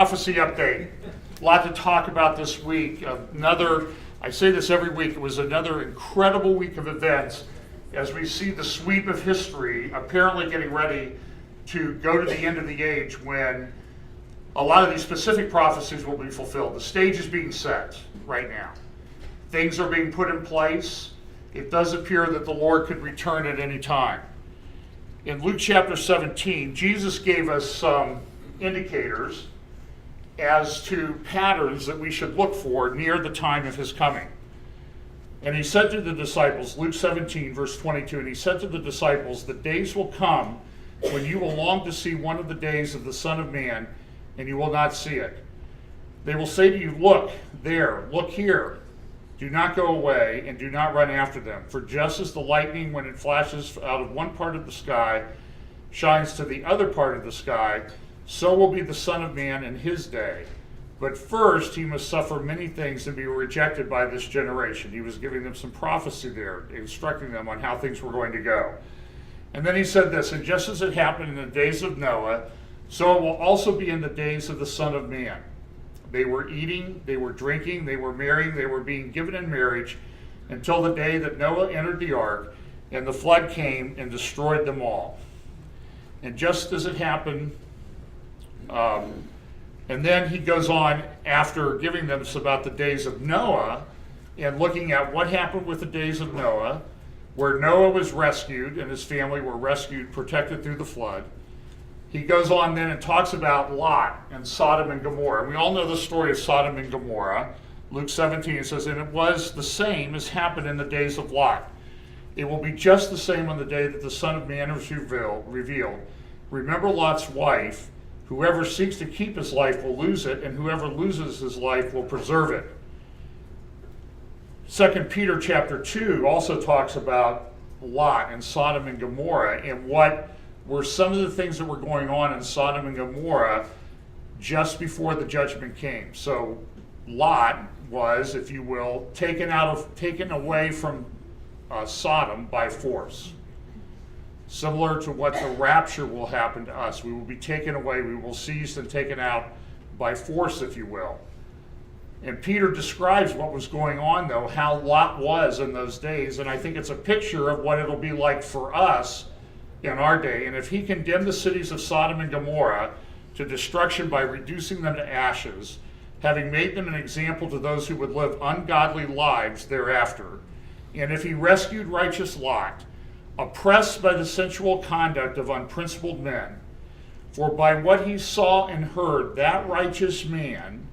Prophecy update. A lot to talk about this week. I say this every week, it was another incredible week of events as we see the sweep of history apparently getting ready to go to the end of the age when a lot of these specific prophecies will be fulfilled. The stage is being set right now. Things are being put in place. It does appear that the Lord could return at any time. In Luke chapter 17, Jesus gave us some indicators as to patterns that we should look for near the time of his coming. And he said to the disciples, Luke 17, verse 22, and he said to the disciples, the days will come when you will long to see one of the days of the Son of Man, and you will not see it. They will say to you, look there, look here. Do not go away, and do not run after them. For just as the lightning, when it flashes out of one part of the sky, shines to the other part of the sky, so will be the Son of Man in his day. But first he must suffer many things and be rejected by this generation. He was giving them some prophecy there, instructing them on how things were going to go. And then he said this, and just as it happened in the days of Noah, so it will also be in the days of the Son of Man. They were eating, they were drinking, they were marrying, they were being given in marriage until the day that Noah entered the ark, and the flood came and destroyed them all. And just as it happened, and then he goes on after giving them about the days of Noah and looking at what happened with the days of Noah, where Noah was rescued and his family were rescued, protected through the flood. He goes on then and talks about Lot and Sodom and Gomorrah. We all know the story of Sodom and Gomorrah. Luke 17 says, and it was the same as happened in the days of Lot. It will be just the same on the day that the Son of Man is revealed. Remember Lot's wife. Whoever seeks to keep his life will lose it, and whoever loses his life will preserve it. 2 Peter chapter 2 also talks about Lot and Sodom and Gomorrah and what were some of the things that were going on in Sodom and Gomorrah just before the judgment came. So Lot was, if you will, taken away from Sodom by force. Similar to what the rapture will happen to us. We will be taken away, we will seized and taken out by force, if you will. And Peter describes what was going on, though, how Lot was in those days, and I think it's a picture of what it'll be like for us in our day. And if he condemned the cities of Sodom and Gomorrah to destruction by reducing them to ashes, having made them an example to those who would live ungodly lives thereafter, and if he rescued righteous Lot, oppressed by the sensual conduct of unprincipled men, for by what he saw and heard, that righteous man,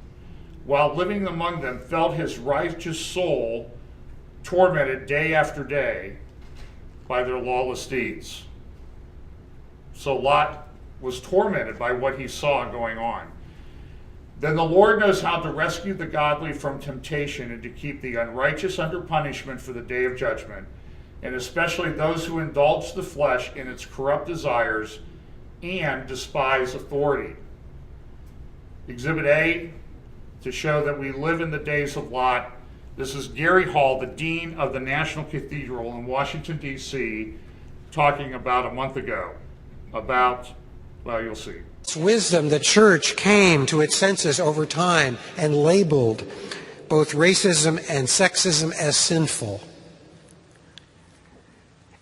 while living among them, felt his righteous soul tormented day after day by their lawless deeds. So Lot was tormented by what he saw going on. Then the Lord knows how to rescue the godly from temptation and to keep the unrighteous under punishment for the day of judgment, and especially those who indulge the flesh in its corrupt desires and despise authority. Exhibit A, to show that we live in the days of Lot. This is Gary Hall, the Dean of the National Cathedral in Washington, D.C., talking about a month ago about, well, you'll see. It's wisdom. The church came to its senses over time and labeled both racism and sexism as sinful.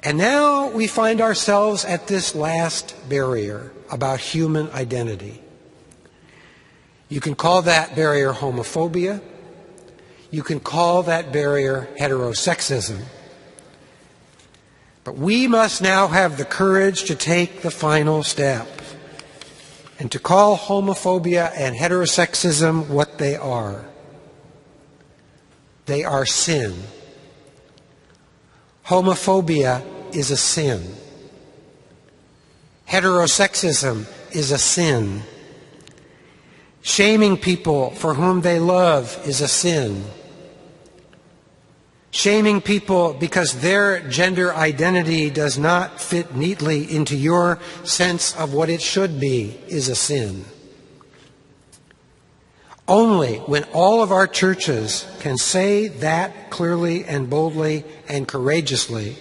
And now we find ourselves at this last barrier about human identity. You can call that barrier homophobia. You can call that barrier heterosexism. But we must now have the courage to take the final step and to call homophobia and heterosexism what they are. They are sin. Homophobia is a sin. Heterosexism is a sin. Shaming people for whom they love is a sin. Shaming people because their gender identity does not fit neatly into your sense of what it should be is a sin. Only when all of our churches can say that clearly and boldly and courageously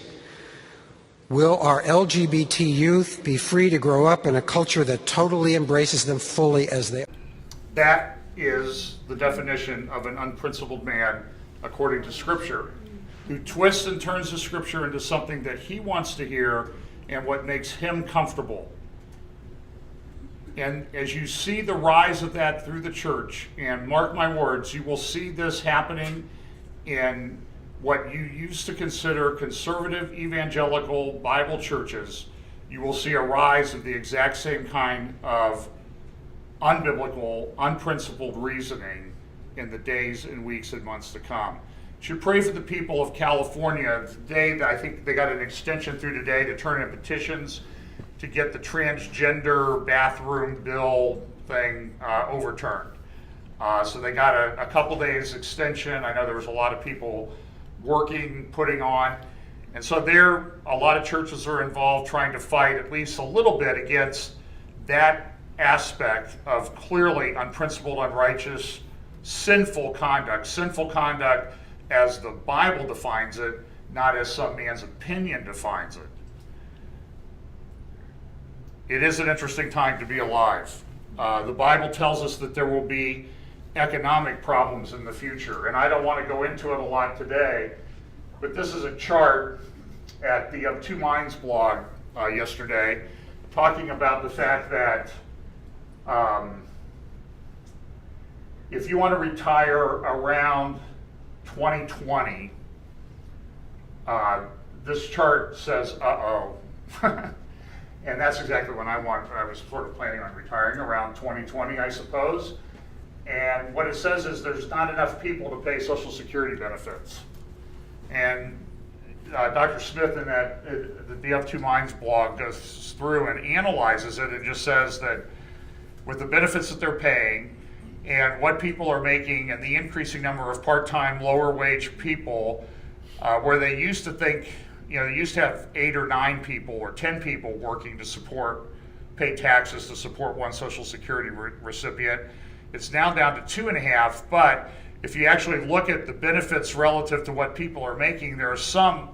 will our LGBT youth be free to grow up in a culture that totally embraces them fully as they are. That is the definition of an unprincipled man according to Scripture, who twists and turns the Scripture into something that he wants to hear and what makes him comfortable. And as you see the rise of that through the church, and mark my words, you will see this happening in what you used to consider conservative evangelical Bible churches. You will see a rise of the exact same kind of unbiblical, unprincipled reasoning in the days and weeks and months to come. You should pray for the people of California. Today, I think they got an extension through today to turn in petitions to get the transgender bathroom bill thing overturned. So they got a couple days extension. I know there was a lot of people working, putting on. And so a lot of churches are involved trying to fight at least a little bit against that aspect of clearly unprincipled, unrighteous, sinful conduct as the Bible defines it, not as some man's opinion defines it. It is an interesting time to be alive. The Bible tells us that there will be economic problems in the future, and I don't want to go into it a lot today, but this is a chart at the Of Two Minds blog yesterday, talking about the fact that if you want to retire around 2020, this chart says, uh-oh. And that's exactly when I was sort of planning on retiring, around 2020, I suppose. And what it says is there's not enough people to pay Social Security benefits. And Dr. Smith in the Of Two Minds blog goes through and analyzes it and just says that with the benefits that they're paying and what people are making and the increasing number of part-time, lower wage people, where they used to think, they used to have 8 or 9 people or 10 people working to pay taxes to support one Social Security recipient. It's now down to 2.5, but if you actually look at the benefits relative to what people are making, there are some,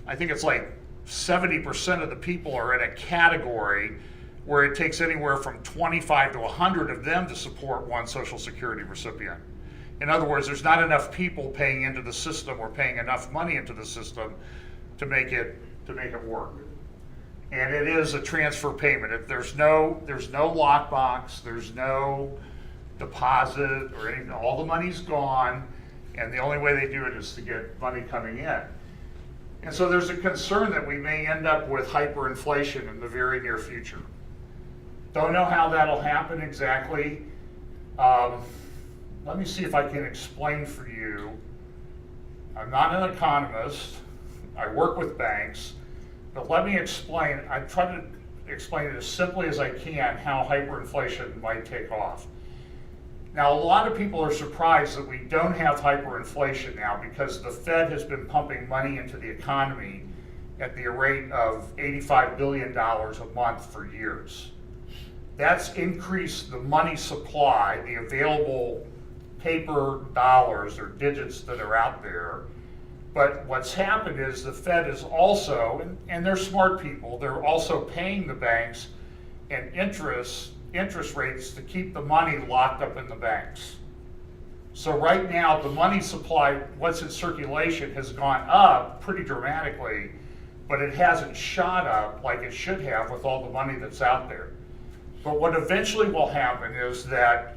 I think it's like 70% of the people are in a category where it takes anywhere from 25 to 100 of them to support one Social Security recipient. In other words, there's not enough people paying into the system or paying enough money into the system to make it work. And it is a transfer payment. There's no lockbox, there's no deposit or anything. All the money's gone, and the only way they do it is to get money coming in. And so there's a concern that we may end up with hyperinflation in the very near future. Don't know how that'll happen exactly. Let me see if I can explain for you. I'm not an economist. I work with banks, but let me explain. I try to explain it as simply as I can how hyperinflation might take off. Now, a lot of people are surprised that we don't have hyperinflation now because the Fed has been pumping money into the economy at the rate of $85 billion a month for years. That's increased the money supply, the available paper dollars or digits that are out there. But what's happened is the Fed is also, and they're smart people, they're also paying the banks and interest rates to keep the money locked up in the banks. So right now, the money supply, what's in circulation, has gone up pretty dramatically, but it hasn't shot up like it should have with all the money that's out there. But what eventually will happen is that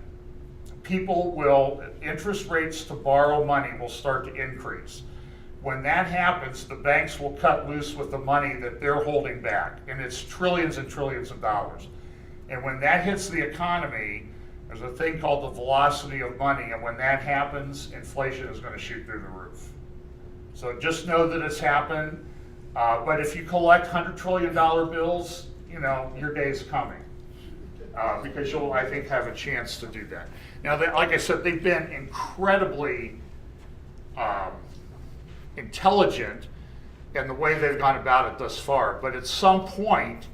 interest rates to borrow money will start to increase. When that happens, the banks will cut loose with the money that they're holding back, and it's trillions and trillions of dollars. And when that hits the economy, there's a thing called the velocity of money, and when that happens, inflation is going to shoot through the roof. So just know that it's happened, but if you collect $100 trillion bills, your day's coming, because you'll, I think, have a chance to do that. Now, like I said, they've been incredibly intelligent in the way they've gone about it thus far, but at some point,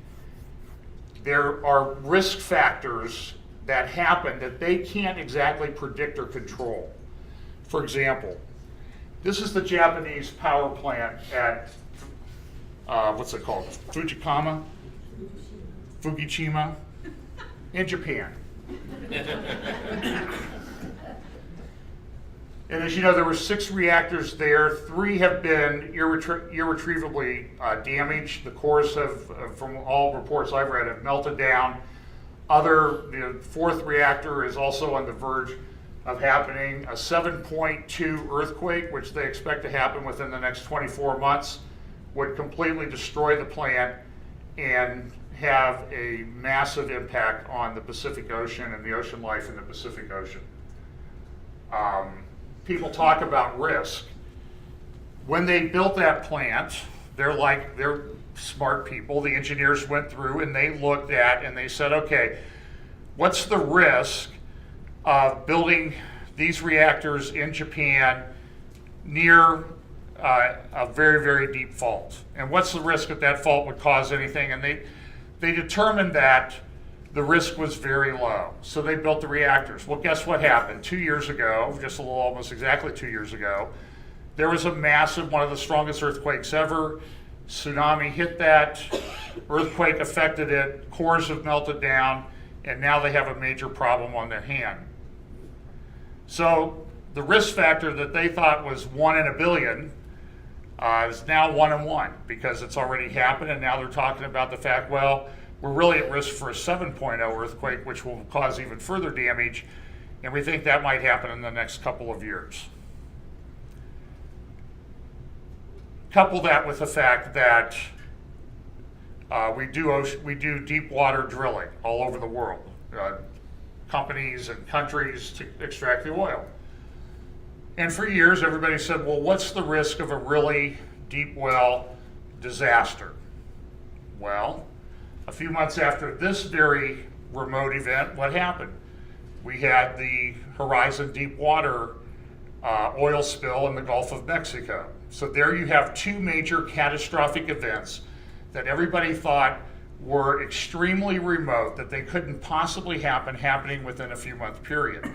there are risk factors that happen that they can't exactly predict or control. For example, this is the Japanese power plant at, what's it called? Fukushima in Japan. And as you know, there were 6 reactors there. 3 have been irretrievably damaged. The cores have, from all reports I've read, have melted down. The 4th reactor is also on the verge of happening. A 7.2 earthquake, which they expect to happen within the next 24 months, would completely destroy the plant and have a massive impact on the Pacific Ocean and the ocean life in the Pacific Ocean. People talk about risk. When they built that plant, they're smart people. The engineers went through and they looked at and they said, okay, what's the risk of building these reactors in Japan near a very, very deep fault? And what's the risk that that fault would cause anything? And they determined that the risk was very low. So they built the reactors. Well, guess what happened? 2 years ago, almost exactly 2 years ago, there was a massive, one of the strongest earthquakes ever. Tsunami hit that, earthquake affected it, cores have melted down, and now they have a major problem on their hand. So the risk factor that they thought was 1 in a billion is now 1 in 1 because it's already happened, and now they're talking about the fact, well, we're really at risk for a 7.0 earthquake, which will cause even further damage, and we think that might happen in the next couple of years. Couple that with the fact that we do deep water drilling all over the world, companies and countries to extract the oil. And for years, everybody said, well, what's the risk of a really deep well disaster? Well, a few months after this very remote event, what happened? We had the Horizon Deep Water oil spill in the Gulf of Mexico. So there you have 2 major catastrophic events that everybody thought were extremely remote, that they couldn't possibly happening within a few month period.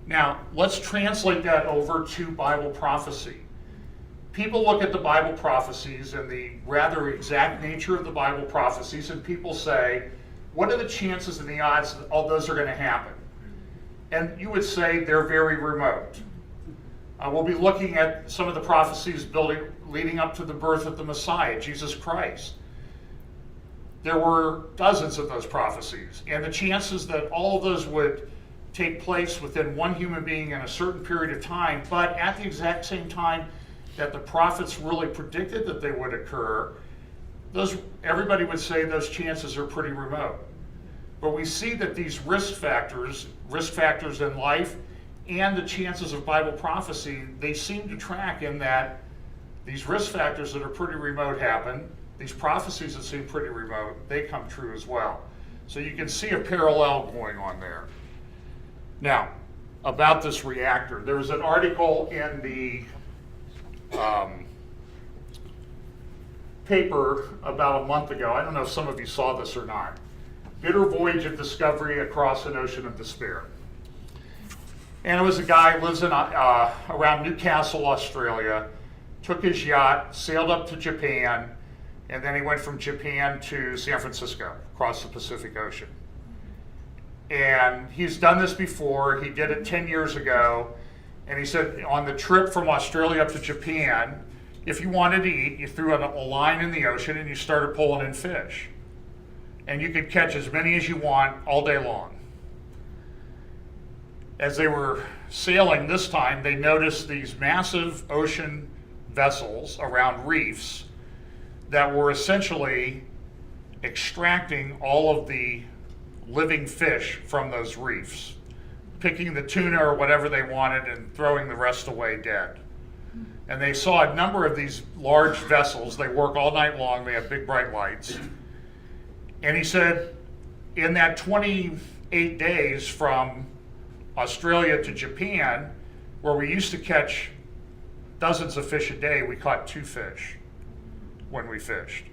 Now, let's translate that over to Bible prophecy. People look at the Bible prophecies and the rather exact nature of the Bible prophecies, and people say, what are the chances and the odds that all those are going to happen? And you would say they're very remote. We'll be looking at some of the prophecies leading up to the birth of the Messiah, Jesus Christ. There were dozens of those prophecies, and the chances that all of those would take place within one human being in a certain period of time, but at the exact same time that the prophets really predicted that they would occur, everybody would say those chances are pretty remote. But we see that these risk factors in life, and the chances of Bible prophecy, they seem to track in that these risk factors that are pretty remote happen, these prophecies that seem pretty remote, they come true as well. So you can see a parallel going on there. Now, about this reactor, there was an article in the paper about a month ago. I don't know if some of you saw this or not. Bitter voyage of discovery across an ocean of despair. And it was a guy who lives in around Newcastle, Australia, took his yacht, sailed up to Japan, and then he went from Japan to San Francisco, across the Pacific Ocean. And he's done this before. He did it 10 years ago. And he said on the trip from Australia up to Japan, if you wanted to eat, you threw a line in the ocean and you started pulling in fish. And you could catch as many as you want all day long. As they were sailing this time, they noticed these massive ocean vessels around reefs that were essentially extracting all of the living fish from those reefs, picking the tuna or whatever they wanted and throwing the rest away dead. And they saw a number of these large vessels. They work all night long. They have big bright lights. And he said in that 28 days from Australia to Japan, where we used to catch dozens of fish a day, we caught 2 fish when we fished.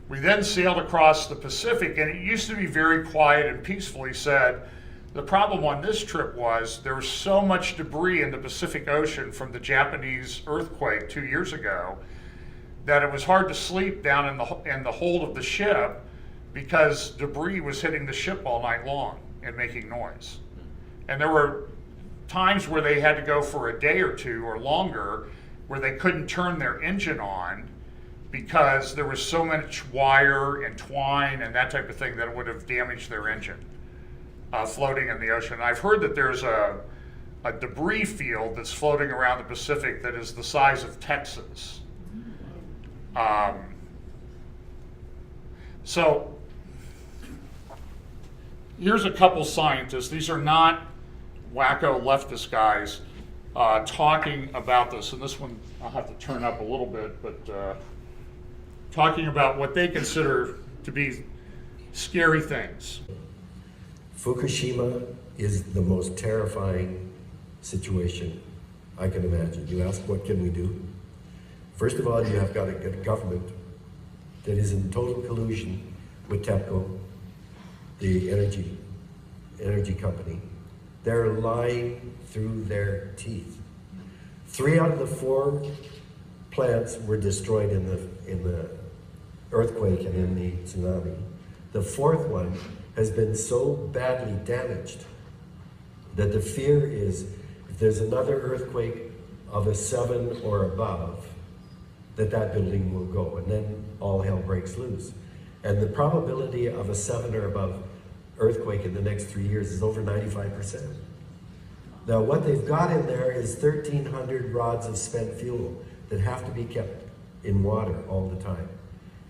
We then sailed across the Pacific, and it used to be very quiet and peaceful. He said, the problem on this trip was there was so much debris in the Pacific Ocean from the Japanese earthquake 2 years ago that it was hard to sleep down in the hold of the ship because debris was hitting the ship all night long and making noise. And there were times where they had to go for a day or two or longer where they couldn't turn their engine on because there was so much wire and twine and that type of thing that it would have damaged their engine floating in the ocean. And I've heard that there's a debris field that's floating around the Pacific that is the size of Texas. So here's a couple scientists. These are not wacko leftist guys talking about this. And this one I'll have to turn up a little bit, but talking about what they consider to be scary things. Fukushima is the most terrifying situation I can imagine. You ask, what can we do? First of all, you have got to get a government that is in total collusion with TEPCO, the energy company. They're lying through their teeth. 3 out of the 4 plants were destroyed in the earthquake and in the tsunami. The 4th one has been so badly damaged that the fear is if there's another earthquake of a 7 or above, that building will go, and then all hell breaks loose. And the probability of a 7 or above earthquake in the next 3 years is over 95%. Now what they've got in there is 1,300 rods of spent fuel that have to be kept in water all the time.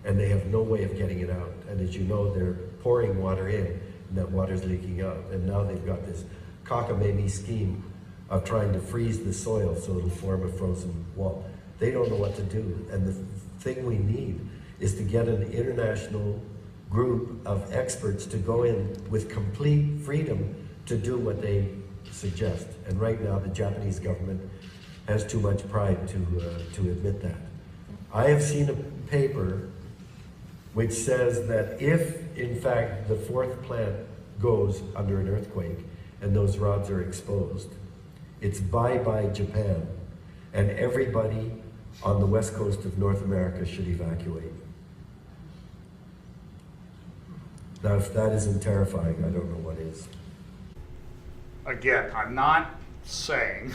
And they have no way of getting it out. And as you know, they're pouring water in, and that water's leaking out. And now they've got this cockamamie scheme of trying to freeze the soil so it'll form a frozen wall. They don't know what to do. And the thing we need is to get an international group of experts to go in with complete freedom to do what they suggest. And right now, the Japanese government has too much pride to admit that. I have seen a paper which says that if, in fact, the 4th plant goes under an earthquake and those rods are exposed, it's bye-bye Japan, and everybody on the west coast of North America should evacuate. Now, if that isn't terrifying, I don't know what is. Again, I'm not saying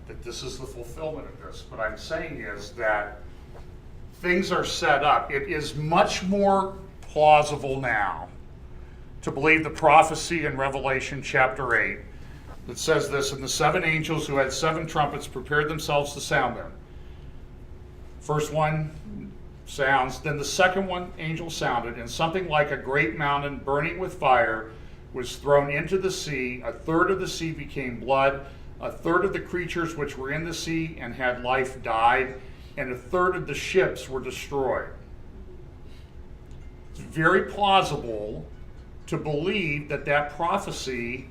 that this is the fulfillment of this. What I'm saying is that things are set up. It is much more plausible now to believe the prophecy in Revelation chapter 8 that says this, and the 7 angels who had 7 trumpets prepared themselves to sound them. First one sounds, then the second angel sounded, and something like a great mountain burning with fire was thrown into the sea. 1/3 of the sea became blood. 1/3 of the creatures which were in the sea and had life died, and 1/3 of the ships were destroyed. It's very plausible to believe that that prophecy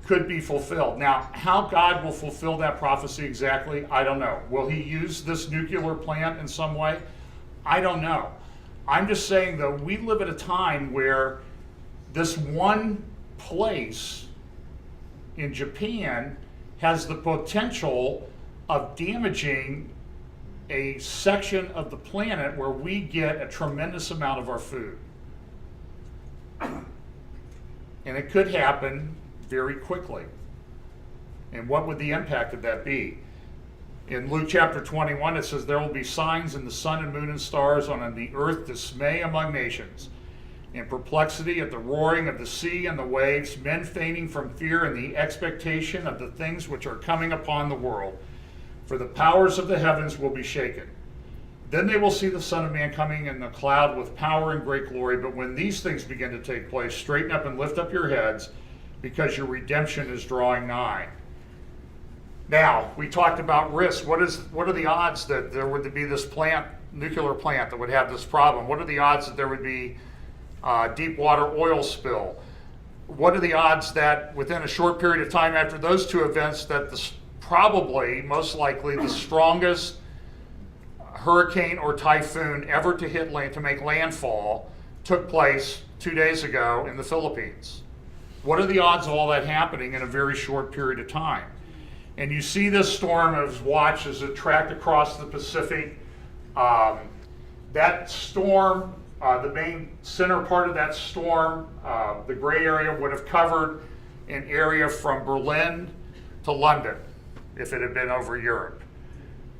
could be fulfilled. Now, how God will fulfill that prophecy exactly, I don't know. Will he use this nuclear plant in some way? I don't know. I'm just saying, though, we live at a time where this one place in Japan has the potential of damaging a section of the planet where we get a tremendous amount of our food. And it could happen very quickly. And what would the impact of that be? In Luke chapter 21, it says, there will be signs in the sun and moon and stars, on the earth dismay among nations, in perplexity at the roaring of the sea and the waves, men fainting from fear and the expectation of the things which are coming upon the world. For the powers of the heavens will be shaken. Then they will see the Son of Man coming in the cloud with power and great glory. But when these things begin to take place, straighten up and lift up your heads, because your redemption is drawing nigh. Now, we talked about risk. What are the odds that there would be this nuclear plant that would have this problem? What are the odds that there would be deep water oil spill? What are the odds that within a short period of time after those 2 events that probably, most likely, the strongest hurricane or typhoon ever to make landfall took place 2 days ago in the Philippines? What are the odds of all that happening in a very short period of time? And you see this storm as it tracked across the Pacific. That storm The main center part of that storm, the gray area, would have covered an area from Berlin to London if it had been over Europe.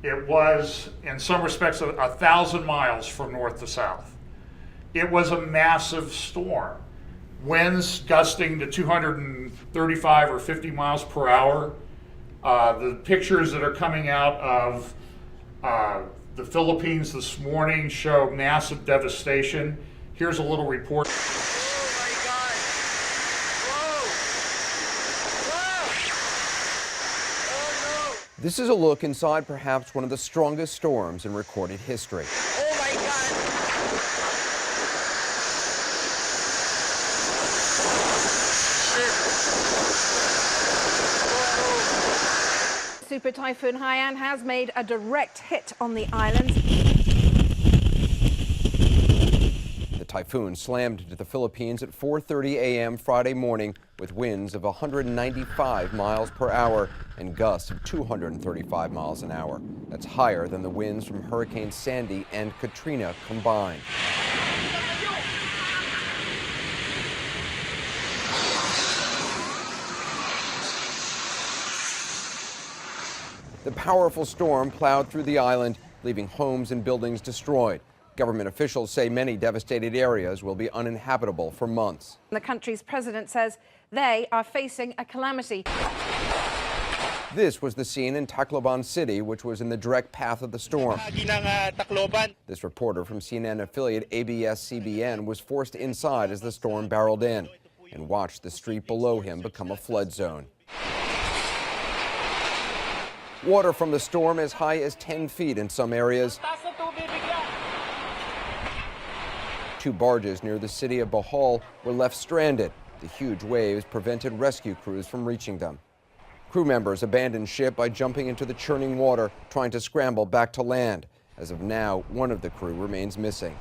It was, in some respects, 1,000 miles from north to south. It was a massive storm. Winds gusting to 235 or 50 miles per hour. The pictures that are coming out of the Philippines this morning show massive devastation. Here's a little report. Oh my God! Whoa! Whoa! Oh no! This is a look inside perhaps one of the strongest storms in recorded history. Oh my God! Super Typhoon Haiyan has made a direct hit on the island. The typhoon slammed into the Philippines at 4:30 a.m. Friday morning with winds of 195 miles per hour and gusts of 235 miles an hour. That's higher than the winds from Hurricane Sandy and Katrina combined. The powerful storm plowed through the island, leaving homes and buildings destroyed. Government officials say many devastated areas will be uninhabitable for months. The country's president says they are facing a calamity. This was the scene in Tacloban City, which was in the direct path of the storm. This reporter from CNN affiliate ABS-CBN was forced inside as the storm barreled in and watched the street below him become a flood zone. Water from the storm as high as 10 feet in some areas. 2 barges near the city of Bohol were left stranded. The huge waves prevented rescue crews from reaching them. Crew members abandoned ship by jumping into the churning water, trying to scramble back to land. As of now, one of the crew remains missing.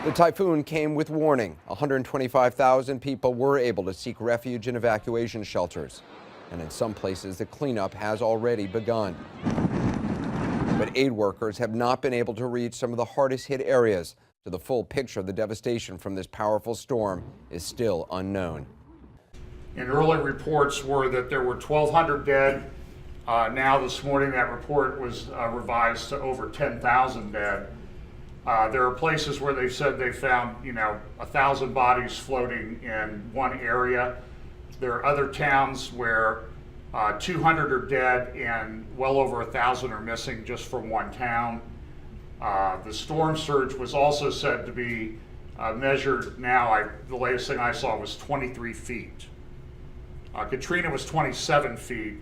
The typhoon came with warning. 125,000 people were able to seek refuge in evacuation shelters. And in some places, the cleanup has already begun. But aid workers have not been able to reach some of the hardest hit areas, so the full picture of the devastation from this powerful storm is still unknown. And early reports were that there were 1,200 dead. Now this morning that report was revised to over 10,000 dead. There are places where they said they found, 1,000 bodies floating in one area. There are other towns where 200 are dead and well over 1,000 are missing just from one town. The storm surge was also said to be measured now. The latest thing I saw was 23 feet. Katrina was 27 feet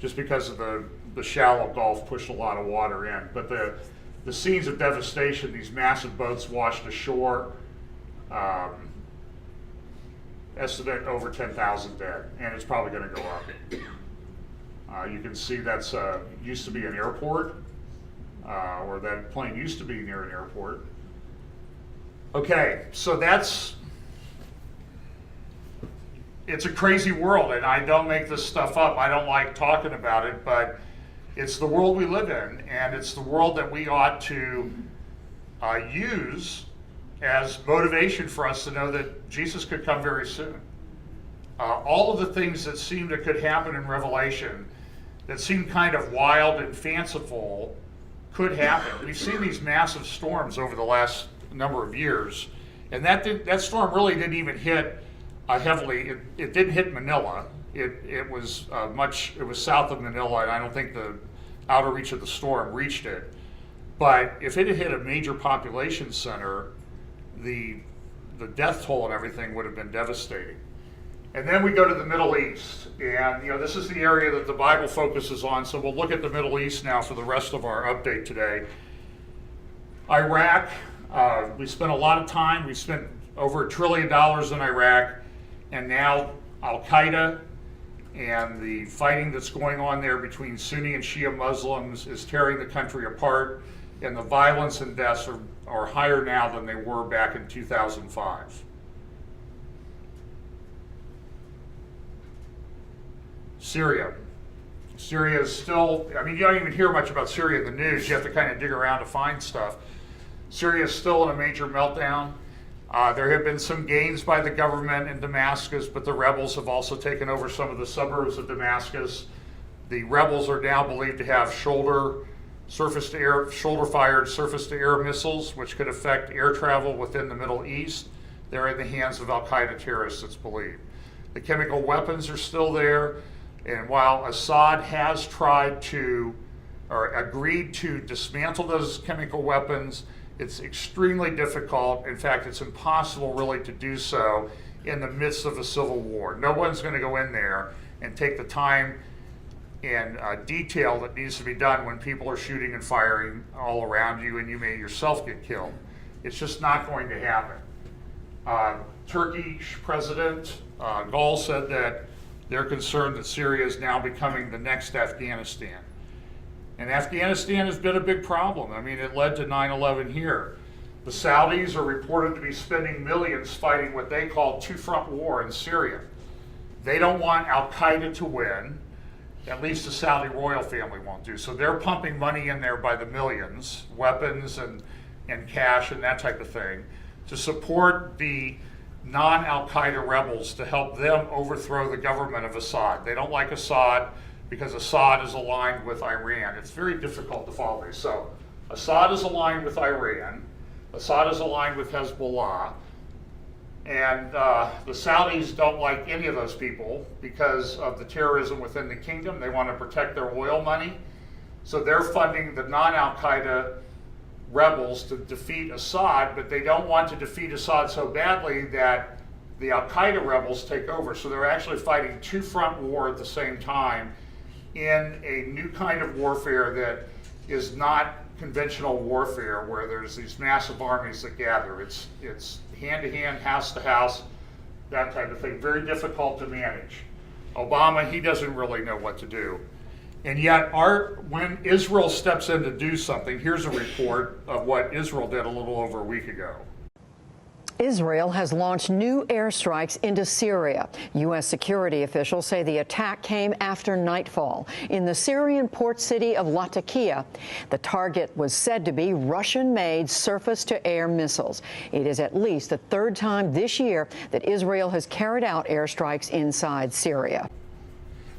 just because of the shallow Gulf pushed a lot of water in. But the scenes of devastation, these massive boats washed ashore, estimate over 10,000 dead, and it's probably going to go up. You can see that's used to be an airport, or that plane used to be near an airport. Okay, so it's a crazy world, and I don't make this stuff up. I don't like talking about it, but it's the world we live in, and it's the world that we ought to use as motivation for us to know that Jesus could come very soon. All of the things that seem that could happen in Revelation that seem kind of wild and fanciful could happen. We've seen these massive storms over the last number of years, and that storm really didn't even hit heavily. It didn't hit Manila. It was south of Manila, and I don't think the outer reach of the storm reached it. But if it had hit a major population center, the death toll and everything would have been devastating. And then we go to the Middle East, and this is the area that the Bible focuses on, so we'll look at the Middle East now for the rest of our update today. Iraq, we spent a lot of time, we spent over $1 trillion in Iraq, and now Al-Qaeda and the fighting that's going on there between Sunni and Shia Muslims is tearing the country apart, and the violence and deaths are higher now than they were back in 2005. Syria. Syria is still, you don't even hear much about Syria in the news. You have to kind of dig around to find stuff. Syria is still in a major meltdown. There have been some gains by the government in Damascus, but the rebels have also taken over some of the suburbs of Damascus. The rebels are now believed to have shoulder-fired surface-to-air missiles, which could affect air travel within the Middle East. They're in the hands of al-Qaeda terrorists, it's believed. The chemical weapons are still there, and while Assad has tried to, or agreed to dismantle those chemical weapons, it's extremely difficult. In fact, it's impossible really to do so in the midst of a civil war. No one's going to go in there and take the time and detail that needs to be done when people are shooting and firing all around you and you may yourself get killed. It's just not going to happen. Turkish President Gül said that they're concerned that Syria is now becoming the next Afghanistan. And Afghanistan has been a big problem. I mean, it led to 9/11 here. The Saudis are reported to be spending millions fighting what they call two-front war in Syria. They don't want al-Qaeda to win. At least the Saudi royal family won't do. So they're pumping money in there by the millions, weapons and cash and that type of thing, to support the non-al-Qaeda rebels to help them overthrow the government of Assad. They don't like Assad because Assad is aligned with Iran. It's very difficult to follow these. So Assad is aligned with Iran. Assad is aligned with Hezbollah. And the Saudis don't like any of those people because of the terrorism within the kingdom. They want to protect their oil money. So they're funding the non-al-Qaeda rebels to defeat Assad, but they don't want to defeat Assad so badly that the al-Qaeda rebels take over. So they're actually fighting two-front war at the same time in a new kind of warfare that is not conventional warfare where there's these massive armies that gather. It's hand-to-hand, house-to-house, that type of thing. Very difficult to manage. Obama, he doesn't really know what to do. And yet, when Israel steps in to do something, here's a report of what Israel did a little over a week ago. Israel has launched new airstrikes into Syria. U.S. security officials say the attack came after nightfall in the Syrian port city of Latakia. The target was said to be Russian-made surface-to-air missiles. It is at least the third time this year that Israel has carried out airstrikes inside Syria.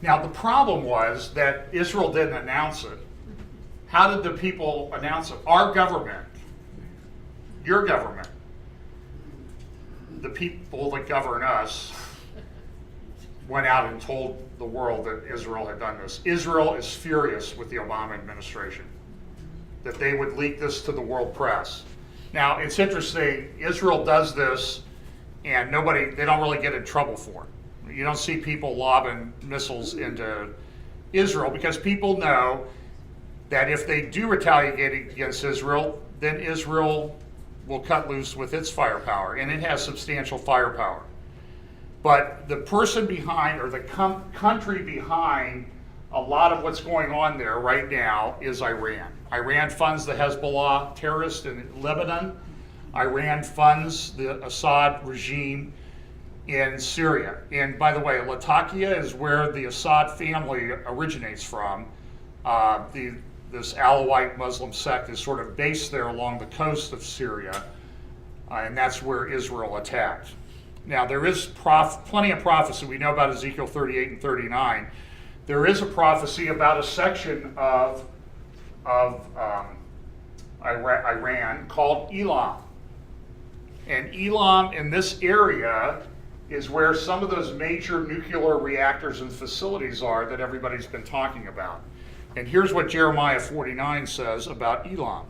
Now, the problem was that Israel didn't announce it. How did the people announce it? Our government, your government, the people that govern us went out and told the world that Israel had done this. Israel is furious with the Obama administration that they would leak this to the world press. Now, it's interesting, Israel does this and they don't really get in trouble for it. You don't see people lobbing missiles into Israel because people know that if they do retaliate against Israel, then Israel will cut loose with its firepower, and it has substantial firepower. But the person behind, or the country behind a lot of what's going on there right now is Iran. Iran funds the Hezbollah terrorists in Lebanon. Iran funds the Assad regime in Syria. And by the way, Latakia is where the Assad family originates from. This Alawite Muslim sect is sort of based there along the coast of Syria, and that's where Israel attacked. Now, there is plenty of prophecy. We know about Ezekiel 38 and 39. There is a prophecy about a section of Iran called Elam. And Elam in this area is where some of those major nuclear reactors and facilities are that everybody's been talking about. And here's what Jeremiah 49 says about Elam.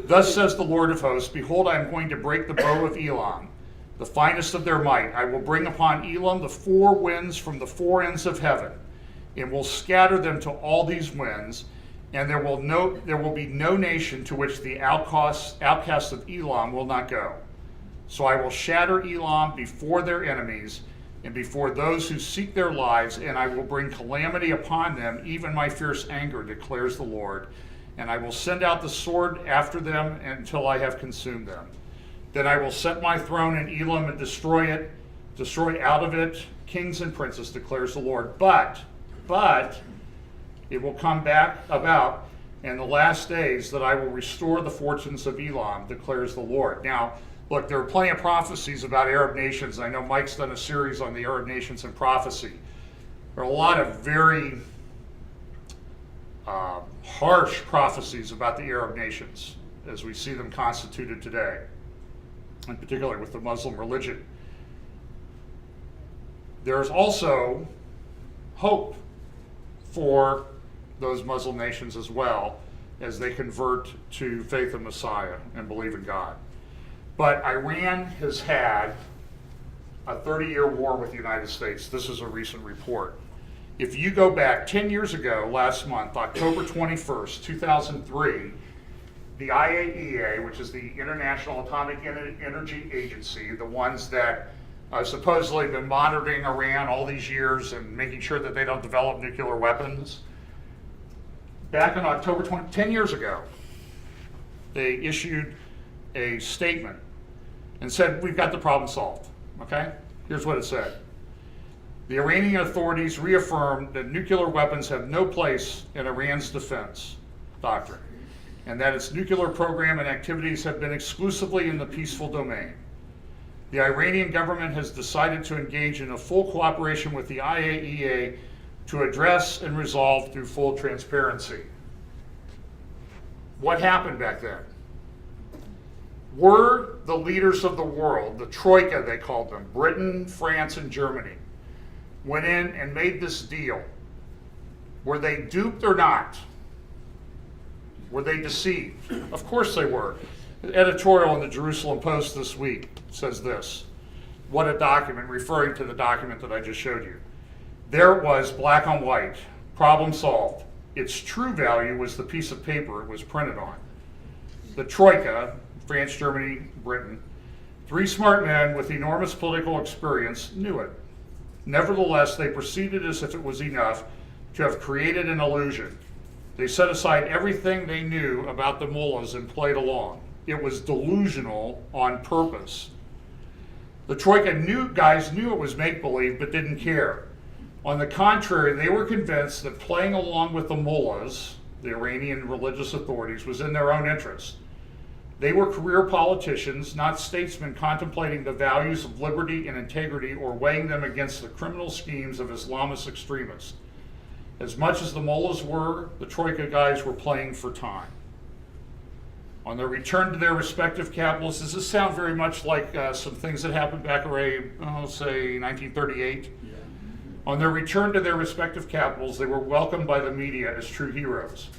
Thus says the Lord of hosts, behold, I am going to break the bow of Elam, the finest of their might. I will bring upon Elam the four winds from the four ends of heaven, and will scatter them to all these winds, and there will be no nation to which the outcasts of Elam will not go. So I will shatter Elam before their enemies, and before those who seek their lives, and I will bring calamity upon them, even my fierce anger, declares the Lord. And I will send out the sword after them until I have consumed them. Then I will set my throne in Elam and destroy out of it kings and princes, declares the Lord. But it will come back about and the last days that I will restore the fortunes of Elam, declares the Lord. Now, look, there are plenty of prophecies about Arab nations. I know Mike's done a series on the Arab nations and prophecy. There are a lot of very harsh prophecies about the Arab nations as we see them constituted today, in particular with the Muslim religion. There's also hope for those Muslim nations as well as they convert to faith in Messiah and believe in God. But Iran has had a 30-year war with the United States. This is a recent report. If you go back 10 years ago, last month, October 21st, 2003, the IAEA, which is the International Atomic Energy Agency, the ones that supposedly been monitoring Iran all these years and making sure that they don't develop nuclear weapons, back in October 10 years ago, they issued a statement and said, we've got the problem solved, okay? Here's what it said. The Iranian authorities reaffirmed that nuclear weapons have no place in Iran's defense doctrine, and that its nuclear program and activities have been exclusively in the peaceful domain. The Iranian government has decided to engage in a full cooperation with the IAEA to address and resolve through full transparency. What happened back then? Were the leaders of the world, the Troika they called them, Britain, France, and Germany, went in and made this deal? Were they duped or not? Were they deceived? Of course they were. The editorial in the Jerusalem Post this week says this. What a document, referring to the document that I just showed you. There it was, black on white, problem solved. Its true value was the piece of paper it was printed on. The Troika, France, Germany, Britain, three smart men with enormous political experience, knew it. Nevertheless, they proceeded as if it was enough to have created an illusion. They set aside everything they knew about the mullahs and played along. It was delusional on purpose. The Troika guys knew it was make-believe but didn't care. On the contrary, they were convinced that playing along with the mullahs, the Iranian religious authorities, was in their own interest. They were career politicians, not statesmen contemplating the values of liberty and integrity or weighing them against the criminal schemes of Islamist extremists. As much as the mullahs were, the Troika guys were playing for time. On their return to their respective capitals, does this sound very much like some things that happened back around, say, 1938? Yeah. On their return to their respective capitals, they were welcomed by the media as true heroes.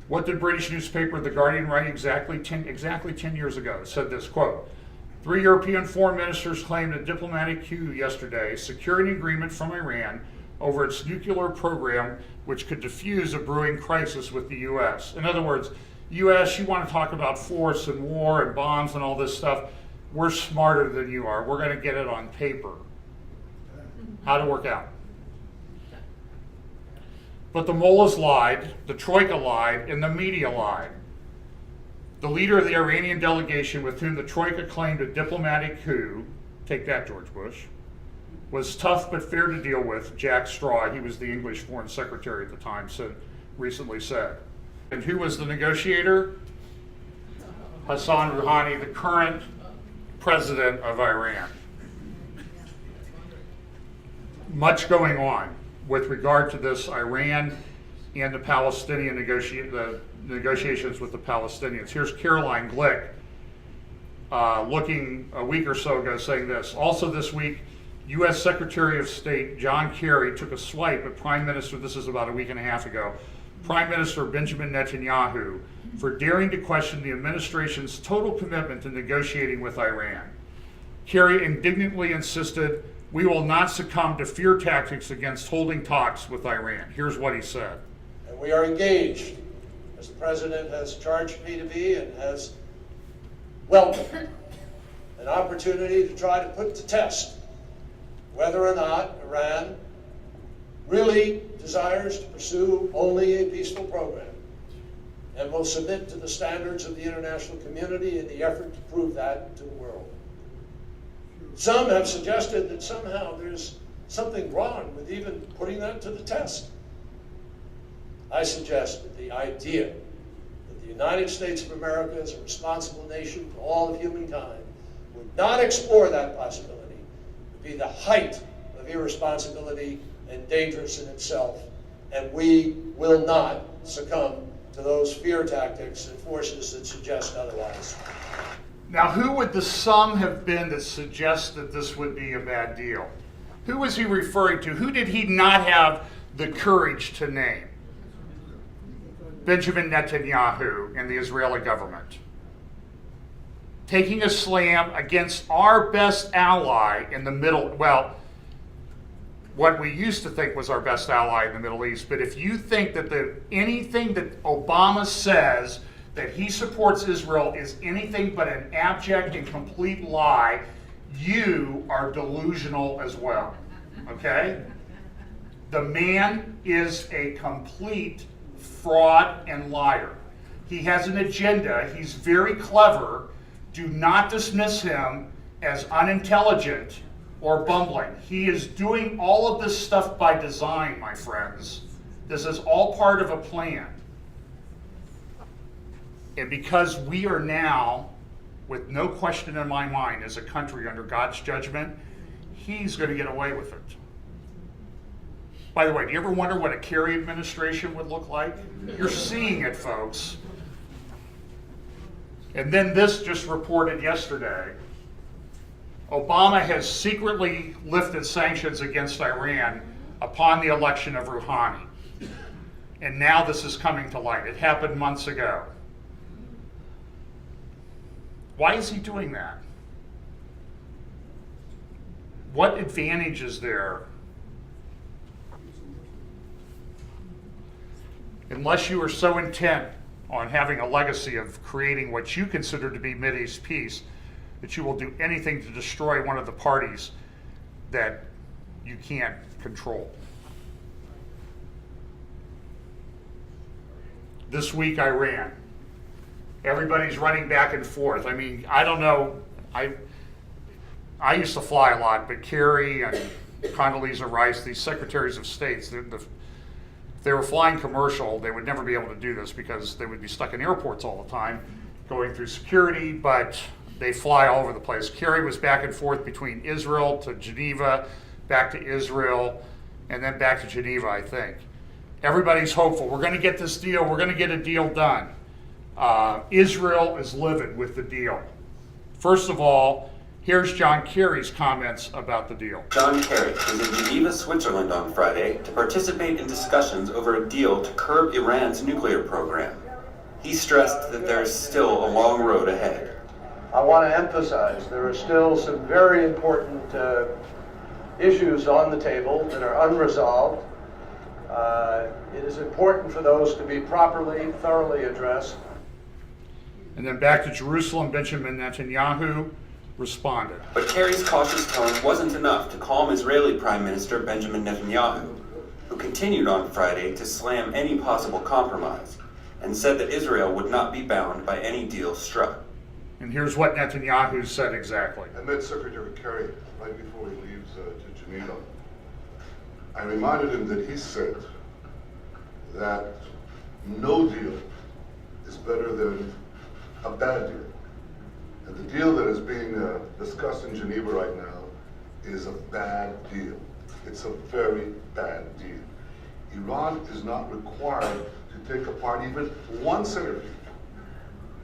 What did British newspaper The Guardian write exactly 10 years ago? It said this, quote, 3 European foreign ministers claimed a diplomatic coup yesterday, securing agreement from Iran over its nuclear program, which could diffuse a brewing crisis with the U.S. In other words, U.S., you want to talk about force and war and bombs and all this stuff. We're smarter than you are. We're going to get it on paper. How'd it work out? But the mullahs lied, the Troika lied, and the media lied. The leader of the Iranian delegation with whom the Troika claimed a diplomatic coup, take that, George Bush, was tough but fair to deal with, Jack Straw. He was the English Foreign Secretary at the time, recently said. And who was the negotiator? Hassan Rouhani, the current president of Iran. Much going on with regard to this Iran and the Palestinian negotiations with the Palestinians. Here's Caroline Glick looking a week or so ago saying this. Also this week, U.S. Secretary of State John Kerry took a swipe at Prime Minister, this is about a week and a half ago, Prime Minister Benjamin Netanyahu for daring to question the administration's total commitment to negotiating with Iran. Kerry indignantly insisted, "We will not succumb to fear tactics against holding talks with Iran." Here's what he said. And we are engaged, as the President has charged me to be and has welcomed an opportunity to try to put to test whether or not Iran really desires to pursue only a peaceful program and will submit to the standards of the international community in the effort to prove that to the world. Some have suggested that somehow there's something wrong with even putting that to the test. I suggest that the idea the United States of America, as a responsible nation to all of humankind, would not explore that possibility, would be the height of irresponsibility and dangerous in itself. And we will not succumb to those fear tactics and forces that suggest otherwise. Now, who would the some have been that suggest that this would be a bad deal? Who was he referring to? Who did he not have the courage to name? Benjamin Netanyahu and the Israeli government. Taking a slam against our best ally in the Middle, well, what we used to think was our best ally in the Middle East. But if you think that anything that Obama says that he supports Israel is anything but an abject and complete lie, you are delusional as well, okay? The man is a complete fraud and liar. He has an agenda. He's very clever. Do not dismiss him as unintelligent or bumbling. He is doing all of this stuff by design, my friends. This is all part of a plan. And because we are now, with no question in my mind, as a country under God's judgment, he's going to get away with it. By the way, do you ever wonder what a Kerry administration would look like? You're seeing it, folks. And then this just reported yesterday. Obama has secretly lifted sanctions against Iran upon the election of Rouhani. And now this is coming to light. It happened months ago. Why is he doing that? What advantage is there? Unless you are so intent on having a legacy of creating what you consider to be Mideast peace, that you will do anything to destroy one of the parties that you can't control. This week, Iran. Everybody's running back and forth. I mean, I don't know. I used to fly a lot, but Kerry and Condoleezza Rice, these secretaries of states, if they were flying commercial, they would never be able to do this because they would be stuck in airports all the time, going through security, but they fly all over the place. Kerry was back and forth between Israel to Geneva, back to Israel, and then back to Geneva, I think. Everybody's hopeful. We're going to get this deal. We're going to get a deal done. Israel is livid with the deal. First of all, here's John Kerry's comments about the deal. John Kerry was in Geneva, Switzerland on Friday to participate in discussions over a deal to curb Iran's nuclear program. He stressed that there is still a long road ahead. I want to emphasize there are still some very important issues on the table that are unresolved. It is important for those to be properly, thoroughly addressed. And then back to Jerusalem, Benjamin Netanyahu responded. But Kerry's cautious tone wasn't enough to calm Israeli Prime Minister Benjamin Netanyahu, who continued on Friday to slam any possible compromise and said that Israel would not be bound by any deal struck. And here's what Netanyahu said exactly. I met Secretary Kerry right before he leaves to Geneva. I reminded him that he said that no deal is better than a bad deal. And the deal that is being discussed in Geneva right now is a bad deal. It's a very bad deal. Iran is not required to take apart even one centrifuge.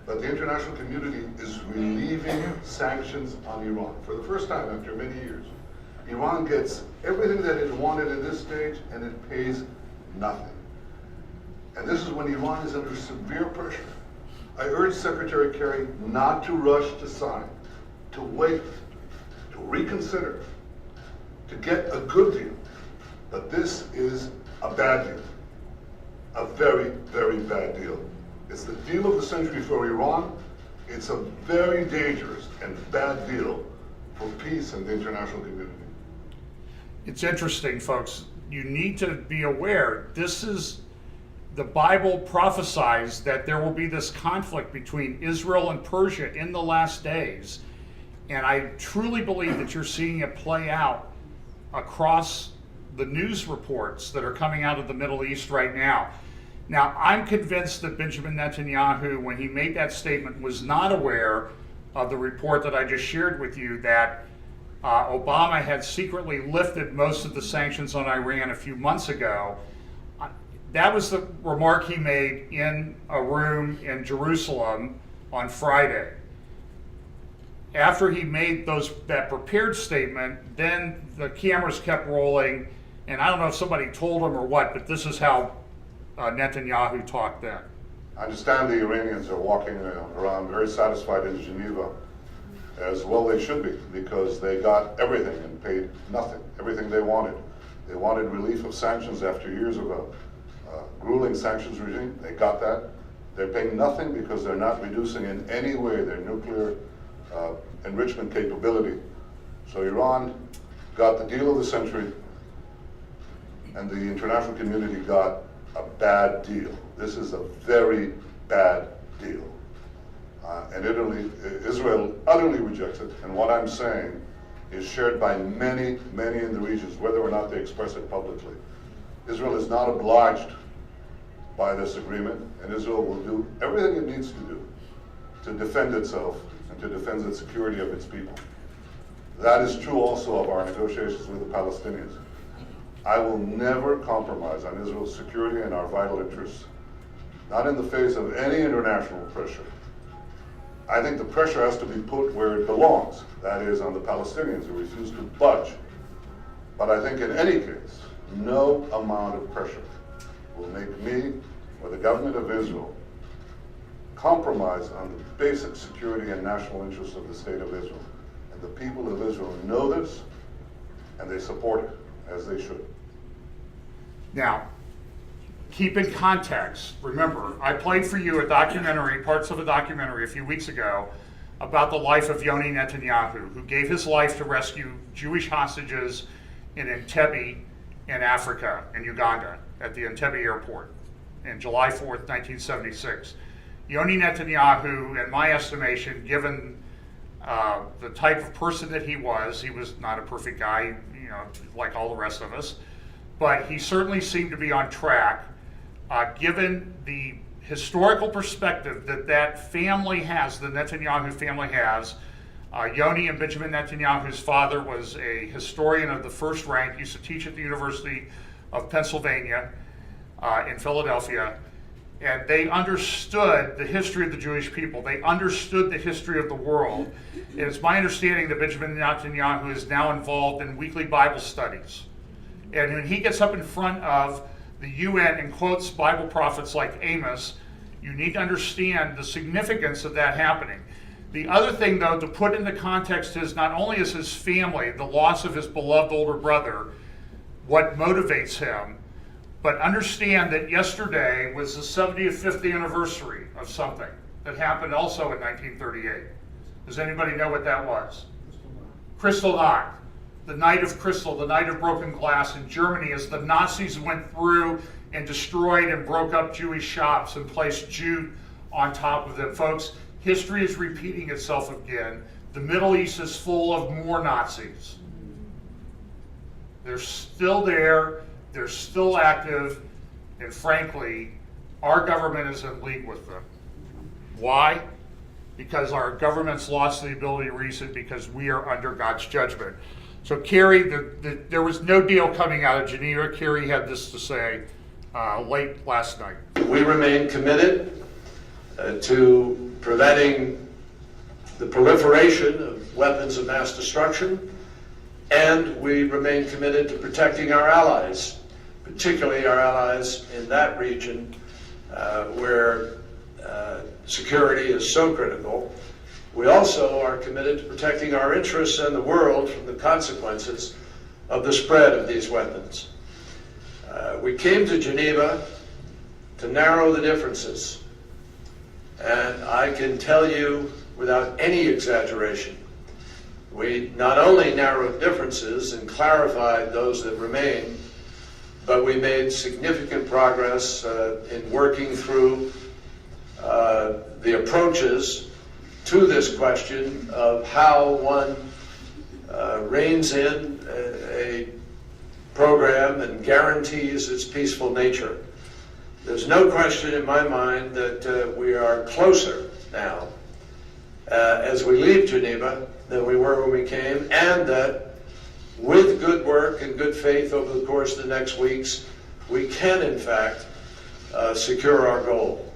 But the international community is relieving sanctions on Iran for the first time after many years. Iran gets everything that it wanted at this stage, and it pays nothing. And this is when Iran is under severe pressure. I urge Secretary Kerry not to rush to sign, to wait, to reconsider, to get a good deal. But this is a bad deal, a very, very bad deal. It's the deal of the century for Iran. It's a very dangerous and bad deal for peace and the international community. It's interesting, folks. You need to be aware, the Bible prophesies that there will be this conflict between Israel and Persia in the last days. And I truly believe that you're seeing it play out across the news reports that are coming out of the Middle East right now. Now, I'm convinced that Benjamin Netanyahu, when he made that statement, was not aware of the report that I just shared with you that Obama had secretly lifted most of the sanctions on Iran a few months ago. That was the remark he made in a room in Jerusalem on Friday. After he made that prepared statement, then the cameras kept rolling, and I don't know if somebody told him or what, but this is how Netanyahu talked then. I understand the Iranians are walking around very satisfied in Geneva, as well they should be, because they got everything and paid nothing, everything they wanted. They wanted relief of sanctions after years of a grueling sanctions regime. They got that. They're paying nothing because they're not reducing in any way their nuclear enrichment capability. So Iran got the deal of the century, and the international community got a bad deal. This is a very bad deal. And Israel utterly rejects it, and what I'm saying is shared by many, many in the regions, whether or not they express it publicly. Israel is not obliged by this agreement, and Israel will do everything it needs to do to defend itself and to defend the security of its people. That is true also of our negotiations with the Palestinians. I will never compromise on Israel's security and our vital interests, not in the face of any international pressure. I think the pressure has to be put where it belongs, that is on the Palestinians who refuse to budge. But I think in any case, no amount of pressure will make me or the government of Israel compromise on the basic security and national interests of the state of Israel. And the people of Israel know this, and they support it, as they should. Now, keep in context, remember, I played for you parts of a documentary a few weeks ago about the life of Yoni Netanyahu, who gave his life to rescue Jewish hostages in Entebbe in Africa, in Uganda, at the Entebbe airport in July 4th, 1976. Yoni Netanyahu, in my estimation, given the type of person that he was not a perfect guy, like all the rest of us, but he certainly seemed to be on track, given the historical perspective that family has, the Netanyahu family has. Yoni and Benjamin Netanyahu's father was a historian of the first rank, used to teach at the University of Pennsylvania in Philadelphia, and they understood the history of the Jewish people. They understood the history of the world. And it's my understanding that Benjamin Netanyahu is now involved in weekly Bible studies. And when he gets up in front of the UN and quotes Bible prophets like Amos, you need to understand the significance of that happening. The other thing, though, to put into context is not only is his family, the loss of his beloved older brother, what motivates him, but understand that yesterday was the 75th anniversary of something that happened also in 1938. Does anybody know what that was? Kristallnacht, the night of crystal, the night of broken glass in Germany, as the Nazis went through and destroyed and broke up Jewish shops and placed Jude on top of them. Folks, history is repeating itself again. The Middle East is full of more Nazis. They're still there. They're still active, and frankly, our government is in league with them. Why? Because our government's lost the ability to reason, because we are under God's judgment. So Kerry, there was no deal coming out of Geneva. Kerry had this to say late last night. We remain committed to preventing the proliferation of weapons of mass destruction, and we remain committed to protecting our allies, particularly our allies in that region where security is so critical. We also are committed to protecting our interests and the world from the consequences of the spread of these weapons. We came to Geneva to narrow the differences, and I can tell you without any exaggeration, we not only narrowed differences and clarified those that remain, but we made significant progress in working through the approaches to this question of how one reins in a program and guarantees its peaceful nature. There's no question in my mind that we are closer now as we leave Geneva than we were when we came, and that with good work and good faith over the course of the next weeks, we can in fact secure our goal.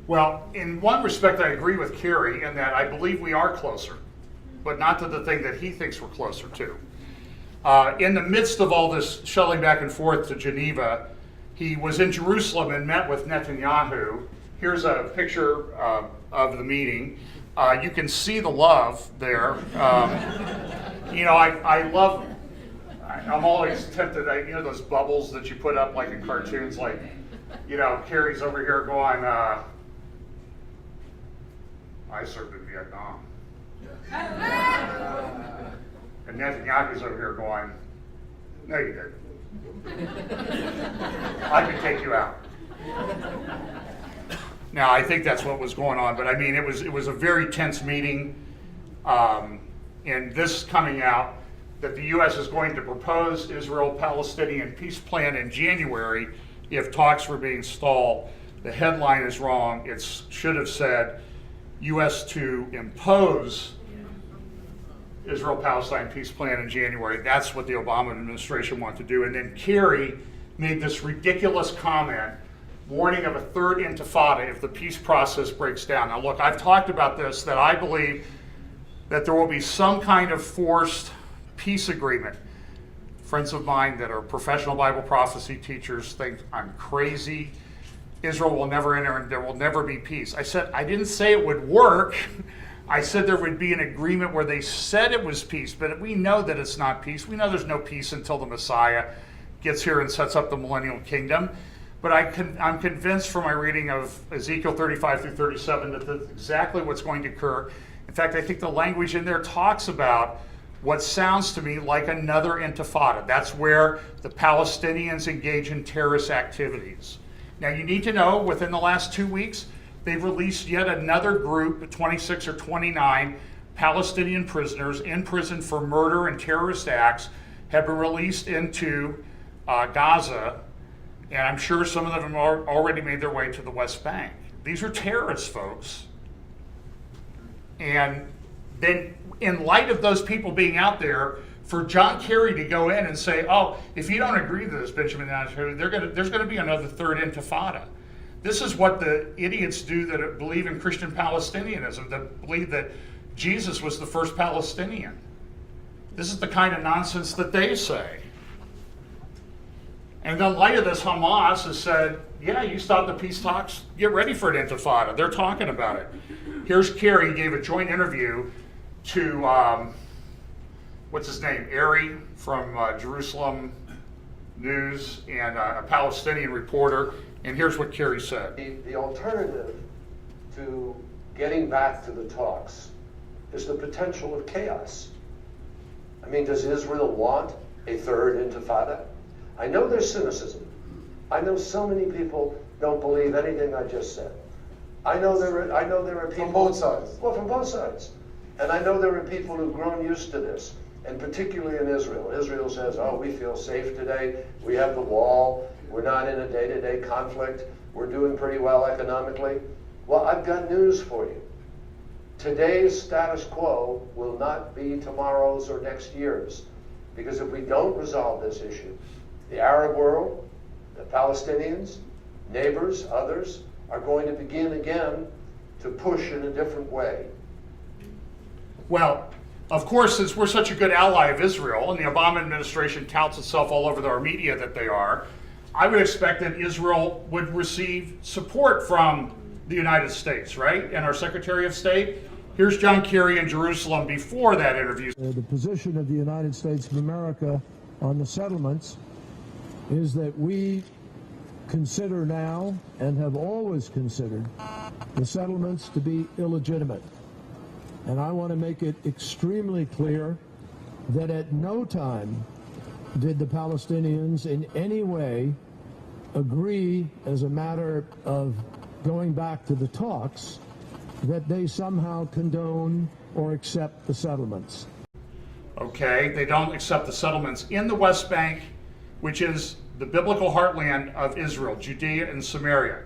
Well, in one respect, I agree with Kerry in that I believe we are closer, but not to the thing that he thinks we're closer to. In the midst of all this shuttling back and forth to Geneva, he was in Jerusalem and met with Netanyahu. Here's a picture of the meeting. You can see the love there. You know, I'm always tempted, you know, those bubbles that you put up like in cartoons, like, you know, Kerry's over here going, I served in Vietnam. And Netanyahu's over here going, no, you didn't. I could take you out. Now, I think that's what was going on, but I mean, it was a very tense meeting. And this coming out that the U.S. is going to propose Israel-Palestinian peace plan in January if talks were being stalled. The headline is wrong. It should have said U.S. to impose Israel-Palestine peace plan in January. That's what the Obama administration wanted to do. And then Kerry made this ridiculous comment warning of a third intifada if the peace process breaks down. Now look, I've talked about this, that I believe that there will be some kind of forced peace agreement. Friends of mine that are professional Bible prophecy teachers think I'm crazy. Israel will never enter and there will never be peace. I said, I didn't say it would work. I said there would be an agreement where they said it was peace, but we know that it's not peace. We know there's no peace until the Messiah gets here and sets up the millennial kingdom. But I'm convinced from my reading of Ezekiel 35 through 37 that that's exactly what's going to occur. In fact, I think the language in there talks about what sounds to me like another intifada. That's where the Palestinians engage in terrorist activities. Now, you need to know, within the last 2 weeks, they've released yet another group, 26 or 29 Palestinian prisoners in prison for murder and terrorist acts, have been released into Gaza, and I'm sure some of them have already made their way to the West Bank. These are terrorists, folks. And then, in light of those people being out there, for John Kerry to go in and say, oh, if you don't agree to this, Benjamin Netanyahu, there's going to be another third intifada. This is what the idiots do that believe in Christian Palestinianism, that believe that Jesus was the first Palestinian. This is the kind of nonsense that they say. And in light of this, Hamas has said, yeah, you stop the peace talks, get ready for an intifada. They're talking about it. Here's Kerry, he gave a joint interview to, what's his name, Ari from Jerusalem News, and a Palestinian reporter. And here's what Kerry said. The alternative to getting back to the talks is the potential of chaos. I mean, does Israel want a third intifada? I know there's cynicism. I know so many people don't believe anything I just said. I know there are people from both sides. Well, from both sides. And I know there are people who've grown used to this, and particularly in Israel. Israel says, oh, we feel safe today. We have the wall. We're not in a day-to-day conflict. We're doing pretty well economically. Well, I've got news for you. Today's status quo will not be tomorrow's or next year's. Because if we don't resolve this issue, the Arab world, the Palestinians, neighbors, others, are going to begin again to push in a different way. Well, of course, since we're such a good ally of Israel, and the Obama administration touts itself all over our media that they are, I would expect that Israel would receive support from the United States, right? And our Secretary of State. Here's John Kerry in Jerusalem before that interview. The position of the United States of America on the settlements is that we consider now, and have always considered, the settlements to be illegitimate. And I want to make it extremely clear that at no time did the Palestinians in any way agree, as a matter of going back to the talks, that they somehow condone or accept the settlements. Okay, they don't accept the settlements in the West Bank, which is the biblical heartland of Israel, Judea and Samaria.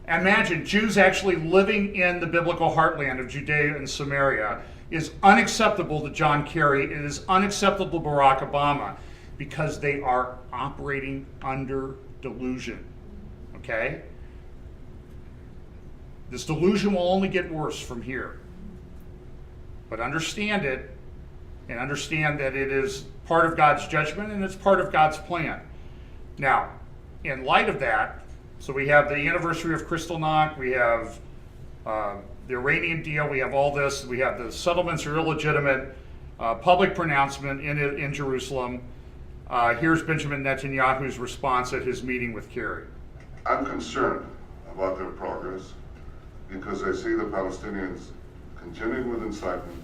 Imagine Jews actually living in the biblical heartland of Judea and Samaria is unacceptable to John Kerry. It is unacceptable to Barack Obama because they are operating under delusion. Okay? This delusion will only get worse from here. But understand it, and understand that it is part of God's judgment and it's part of God's plan. Now, in light of that, so we have the anniversary of Kristallnacht, we have the Iranian deal, we have all this, we have the settlements are illegitimate, public pronouncement in Jerusalem. Here's Benjamin Netanyahu's response at his meeting with Kerry. I'm concerned about their progress because I see the Palestinians continuing with incitement,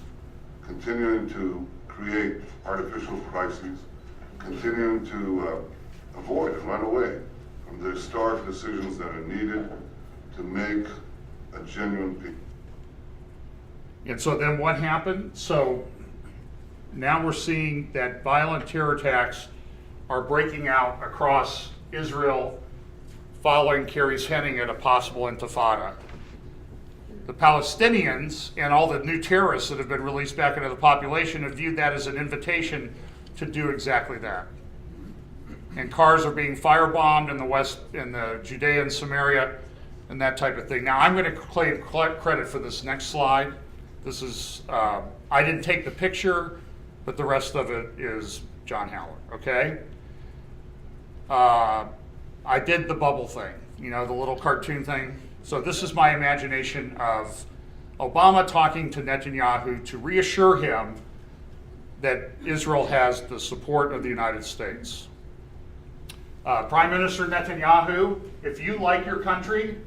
continuing to create artificial crises, continuing to avoid and run away from the historic decisions that are needed to make a genuine peace. And so then what happened? So now we're seeing that violent terror attacks are breaking out across Israel following Kerry's hinting at a possible intifada. The Palestinians and all the new terrorists that have been released back into the population have viewed that as an invitation to do exactly that. And cars are being firebombed in the west, in the Judea and Samaria, and that type of thing. Now I'm going to claim credit for this next slide. This is, I didn't take the picture, but the rest of it is John Howard, okay? I did the bubble thing, you know, the little cartoon thing. So this is my imagination of Obama talking to Netanyahu to reassure him that Israel has the support of the United States. Prime Minister Netanyahu, if you like your country,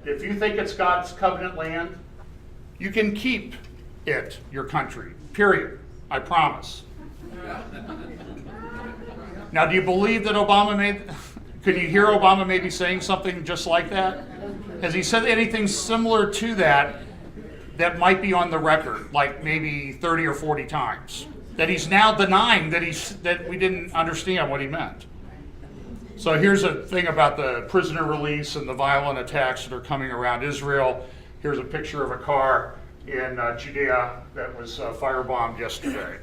if you think it's God's covenant land, you can keep it your country, period. I promise. Now, do you believe that could you hear Obama maybe saying something just like that? Has he said anything similar to that that might be on the record, like maybe 30 or 40 times? That he's now denying that we didn't understand what he meant. So here's a thing about the prisoner release and the violent attacks that are coming around Israel. Here's a picture of a car in Judea that was firebombed yesterday.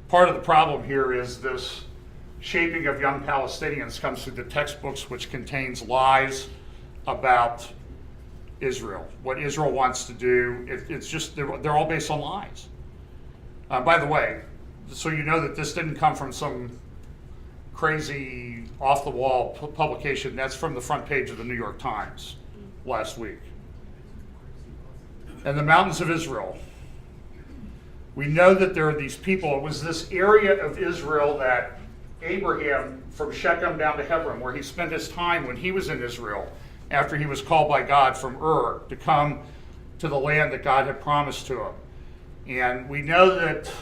Part of the problem here is this shaping of young Palestinians comes through the textbooks, which contains lies about Israel, what Israel wants to do. It's just, they're all based on lies. By the way, so you know that this didn't come from some crazy off-the-wall publication. That's from the front page of the New York Times last week. And the mountains of Israel. We know that there are these people. It was this area of Israel that Abraham, from Shechem down to Hebron, where he spent his time when he was in Israel, after he was called by God from Ur to come to the land that God had promised to him. And we know that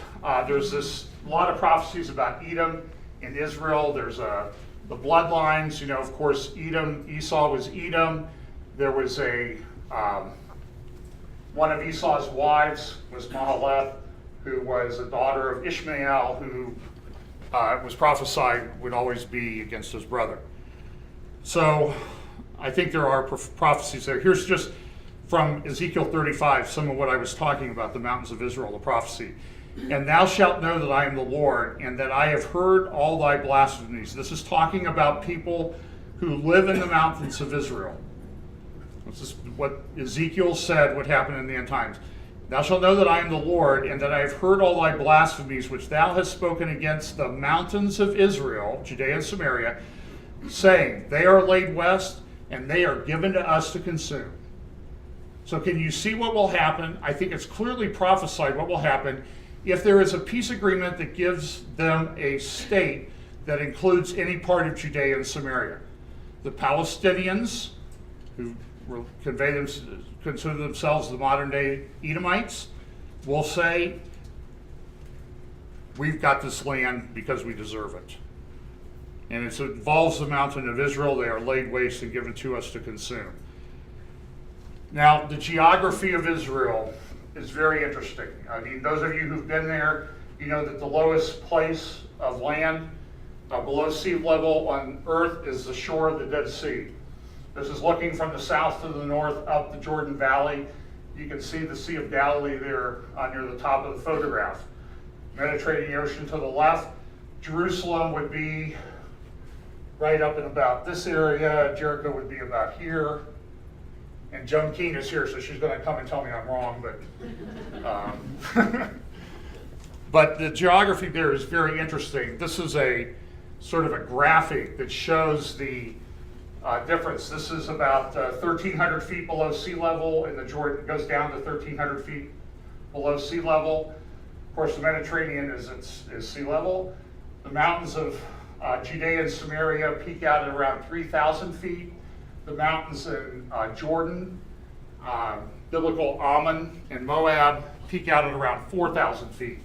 there's a lot of prophecies about Edom in Israel. There's the bloodlines, you know, of course, Esau was Edom. There was one of Esau's wives was Mahaleth, who was a daughter of Ishmael, who was prophesied would always be against his brother. So I think there are prophecies there. Here's just from Ezekiel 35, some of what I was talking about, the mountains of Israel, the prophecy. And thou shalt know that I am the Lord, and that I have heard all thy blasphemies. This is talking about people who live in the mountains of Israel. This is what Ezekiel said would happen in the end times. Thou shalt know that I am the Lord, and that I have heard all thy blasphemies, which thou hast spoken against the mountains of Israel, Judea and Samaria, saying, they are laid waste, and they are given to us to consume. So can you see what will happen? I think it's clearly prophesied what will happen if there is a peace agreement that gives them a state that includes any part of Judea and Samaria. The Palestinians, who consider themselves the modern day Edomites, will say, we've got this land because we deserve it. And it involves the mountain of Israel. They are laid waste and given to us to consume. Now, the geography of Israel is very interesting. I mean, those of you who've been there, you know that the lowest place of land below sea level on Earth is the shore of the Dead Sea. This is looking from the south to the north up the Jordan Valley. You can see the Sea of Galilee there near the top of the photograph. Mediterranean Ocean to the left. Jerusalem would be right up in about this area. Jericho would be about here. And Joan Keene is here, so she's going to come and tell me I'm wrong. But the geography there is very interesting. This is a sort of a graphic that shows the difference. This is about 1,300 feet below sea level, and the Jordan goes down to 1,300 feet below sea level. Of course, the Mediterranean is sea level. The mountains of Judea and Samaria peak out at around 3,000 feet. The mountains in Jordan, biblical Ammon, and Moab peak out at around 4,000 feet.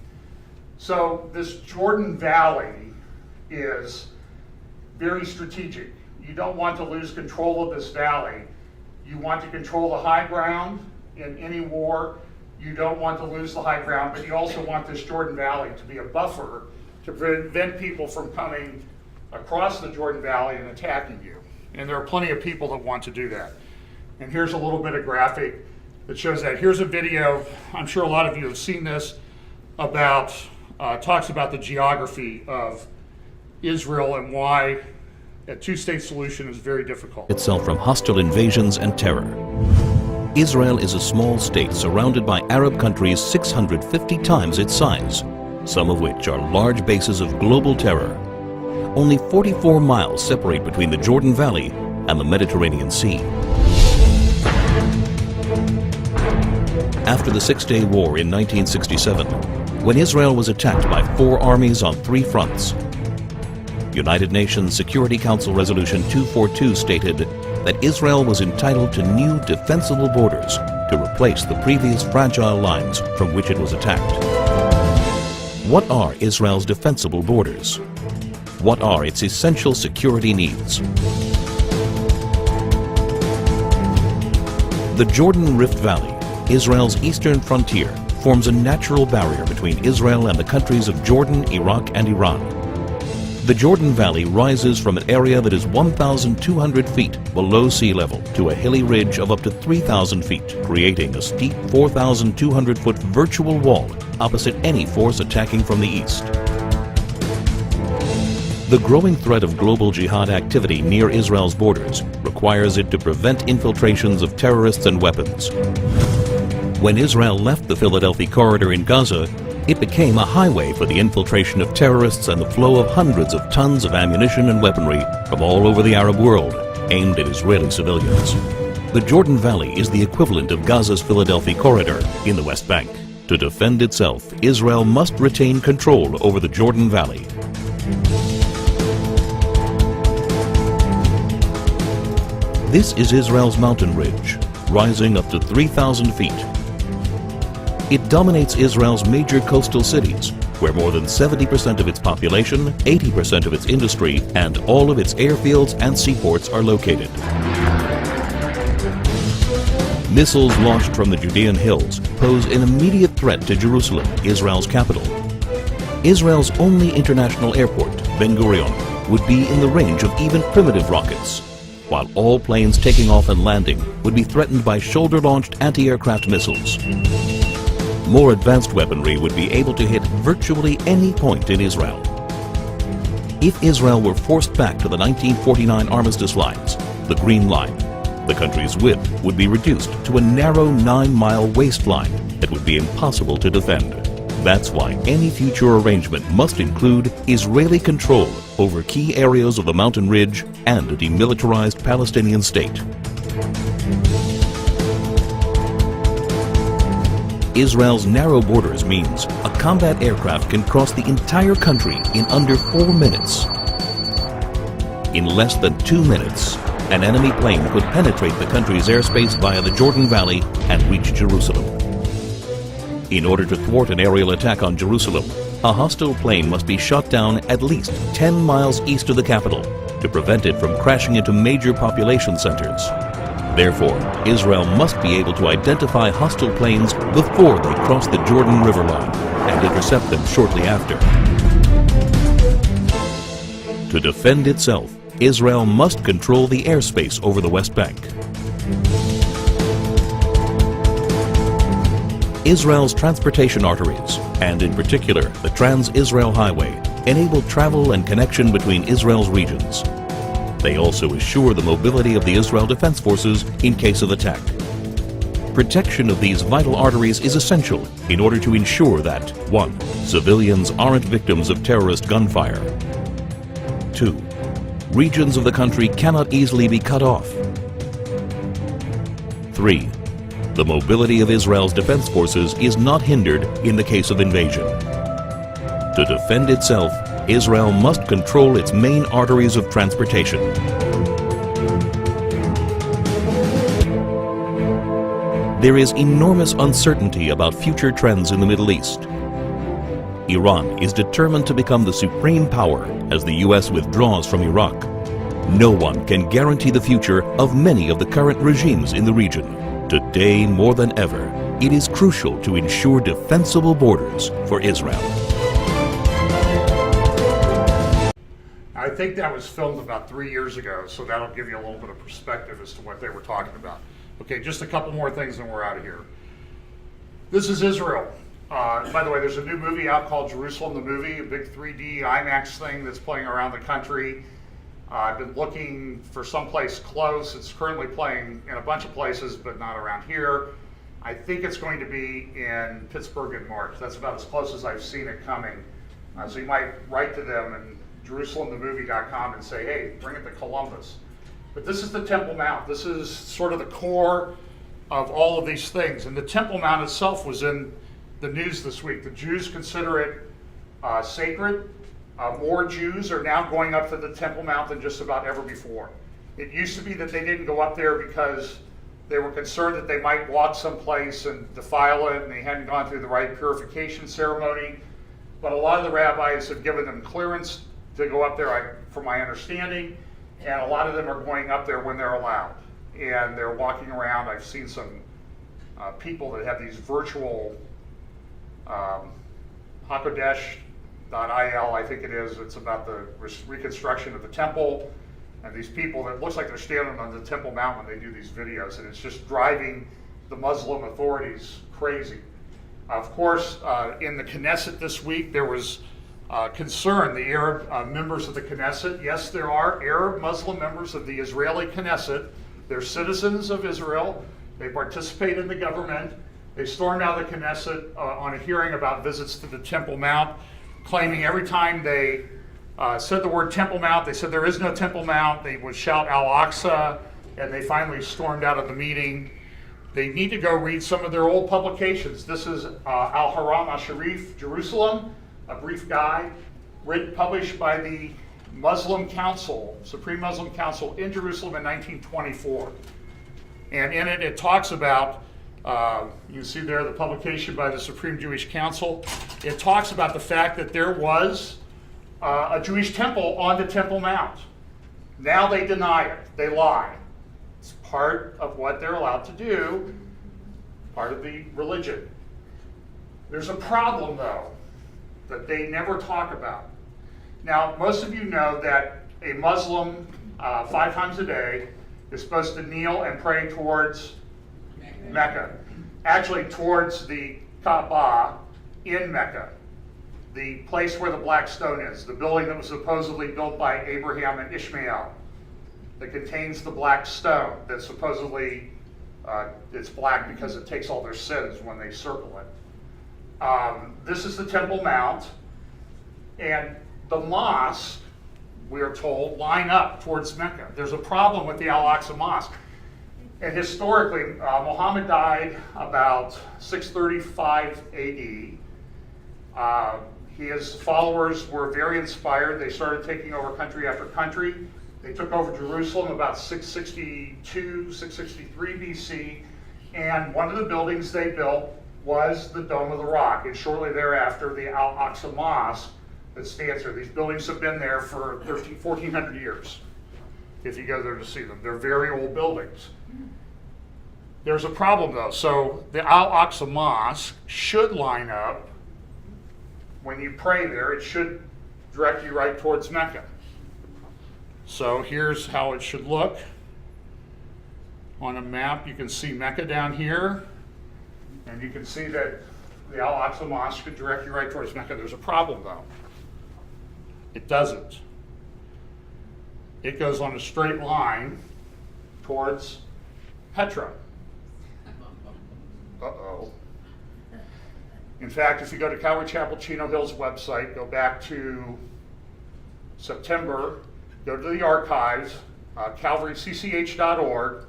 So this Jordan Valley is very strategic. You don't want to lose control of this valley. You want to control the high ground in any war. You don't want to lose the high ground, but you also want this Jordan Valley to be a buffer to prevent people from coming across the Jordan Valley and attacking you. And there are plenty of people that want to do that. And here's a little bit of graphic that shows that. Here's a video, I'm sure a lot of you have seen this, about, talks about the geography of Israel and why a two-state solution is very difficult. Itself from hostile invasions and terror. Israel is a small state surrounded by Arab countries 650 times its size, some of which are large bases of global terror. Only 44 miles separate between the Jordan Valley and the Mediterranean Sea. After the Six-Day War in 1967, when Israel was attacked by 4 armies on 3 fronts, United Nations Security Council Resolution 242 stated that Israel was entitled to new defensible borders to replace the previous fragile lines from which it was attacked. What are Israel's defensible borders? What are its essential security needs? The Jordan Rift Valley, Israel's eastern frontier, forms a natural barrier between Israel and the countries of Jordan, Iraq, and Iran. The Jordan Valley rises from an area that is 1,200 feet below sea level to a hilly ridge of up to 3,000 feet, creating a steep 4,200-foot virtual wall opposite any force attacking from the east. The growing threat of global jihad activity near Israel's borders requires it to prevent infiltrations of terrorists and weapons. When Israel left the Philadelphia corridor in Gaza, it became a highway for the infiltration of terrorists and the flow of hundreds of tons of ammunition and weaponry from all over the Arab world, aimed at Israeli civilians. The Jordan Valley is the equivalent of Gaza's Philadelphia corridor in the West Bank. To defend itself, Israel must retain control over the Jordan Valley. This is Israel's mountain ridge, rising up to 3,000 feet. It dominates Israel's major coastal cities, where more than 70% of its population, 80% of its industry, and all of its airfields and seaports are located. Missiles launched from the Judean hills pose an immediate threat to Jerusalem, Israel's capital. Israel's only international airport, Ben Gurion, would be in the range of even primitive rockets, while all planes taking off and landing would be threatened by shoulder-launched anti-aircraft missiles. More advanced weaponry would be able to hit virtually any point in Israel. If Israel were forced back to the 1949 armistice lines, the Green Line, the country's width would be reduced to a narrow 9-mile waistline that would be impossible to defend. That's why any future arrangement must include Israeli control over key areas of the mountain ridge and a demilitarized Palestinian state. Israel's narrow borders means a combat aircraft can cross the entire country in under 4 minutes. In less than 2 minutes, an enemy plane could penetrate the country's airspace via the Jordan Valley and reach Jerusalem. In order to thwart an aerial attack on Jerusalem, a hostile plane must be shot down at least 10 miles east of the capital to prevent it from crashing into major population centers. Therefore, Israel must be able to identify hostile planes before they cross the Jordan River line and intercept them shortly after. To defend itself, Israel must control the airspace over the West Bank. Israel's transportation arteries, and in particular the Trans-Israel Highway, enable travel and connection between Israel's regions. They also assure the mobility of the Israel Defense Forces in case of attack. Protection of these vital arteries is essential in order to ensure that 1. Civilians aren't victims of terrorist gunfire. 2. Regions of the country cannot easily be cut off. 3. The mobility of Israel's defense forces is not hindered in the case of invasion. To defend itself, Israel must control its main arteries of transportation. There is enormous uncertainty about future trends in the Middle East. Iran is determined to become the supreme power as the U.S. withdraws from Iraq. No one can guarantee the future of many of the current regimes in the region. Today, more than ever, it is crucial to ensure defensible borders for Israel. I think that was filmed about 3 years ago, so that'll give you a little bit of perspective as to what they were talking about. Okay, just a couple more things and we're out of here. This is Israel. By the way, there's a new movie out called Jerusalem the Movie, a big 3D IMAX thing that's playing around the country. I've been looking for someplace close. It's currently playing in a bunch of places, but not around here. I think it's going to be in Pittsburgh in March. That's about as close as I've seen it coming. So you might write to them and JerusalemTheMovie.com and say, hey, bring it to Columbus. But this is the Temple Mount. This is sort of the core of all of these things. And the Temple Mount itself was in the news this week. The Jews consider it sacred. More Jews are now going up to the Temple Mount than just about ever before. It used to be that they didn't go up there because they were concerned that they might walk someplace and defile it, and they hadn't gone through the right purification ceremony. But a lot of the rabbis have given them clearance to go up there, from my understanding, and a lot of them are going up there when they're allowed. And they're walking around. I've seen some people that have these virtual Hakodesh.il, I think it is. It's about the reconstruction of the temple. And these people, that looks like they're standing on the Temple Mount when they do these videos. And it's just driving the Muslim authorities crazy. Of course, in the Knesset this week, there was concern, the Arab members of the Knesset. Yes, there are Arab Muslim members of the Israeli Knesset. They're citizens of Israel. They participate in the government. They stormed out of the Knesset on a hearing about visits to the Temple Mount, claiming every time they said the word Temple Mount, they said there is no Temple Mount. They would shout Al-Aqsa, and they finally stormed out of the meeting. They need to go read some of their old publications. This is Al-Haram Al-Sharif, Jerusalem, a brief guide, published by the Muslim Council, Supreme Muslim Council in Jerusalem in 1924. And in it, it talks about, you see there the publication by the Supreme Jewish Council. It talks about the fact that there was a Jewish temple on the Temple Mount. Now they deny it, they lie. It's part of what they're allowed to do, part of the religion. There's a problem, though, that they never talk about. Now, most of you know that a Muslim 5 times a day is supposed to kneel and pray towards Mecca. Actually, towards the Kaaba in Mecca, the place where the black stone is, the building that was supposedly built by Abraham and Ishmael, that contains the black stone that supposedly it's black because it takes all their sins when they circle it. This is the Temple Mount, and the mosque, we are told, line up towards Mecca. There's a problem with the Al-Aqsa Mosque. And historically, Muhammad died about 635 AD. His followers were very inspired. They started taking over country after country. They took over Jerusalem about 662, 663 BC, and one of the buildings they built was the Dome of the Rock, and shortly thereafter, the Al-Aqsa Mosque that stands there. These buildings have been there for 1,400 years, if you go there to see them. They're very old buildings. There's a problem, though. So the Al-Aqsa Mosque should line up, when you pray there, it should direct you right towards Mecca. So here's how it should look. On a map, you can see Mecca down here, and you can see that the Al-Aqsa Mosque could direct you right towards Mecca. There's a problem, though. It doesn't. It goes on a straight line towards Petra. Uh-oh. In fact, if you go to Calvary Chapel Chino Hill's website, go back to September, go to the archives, calvarycch.org,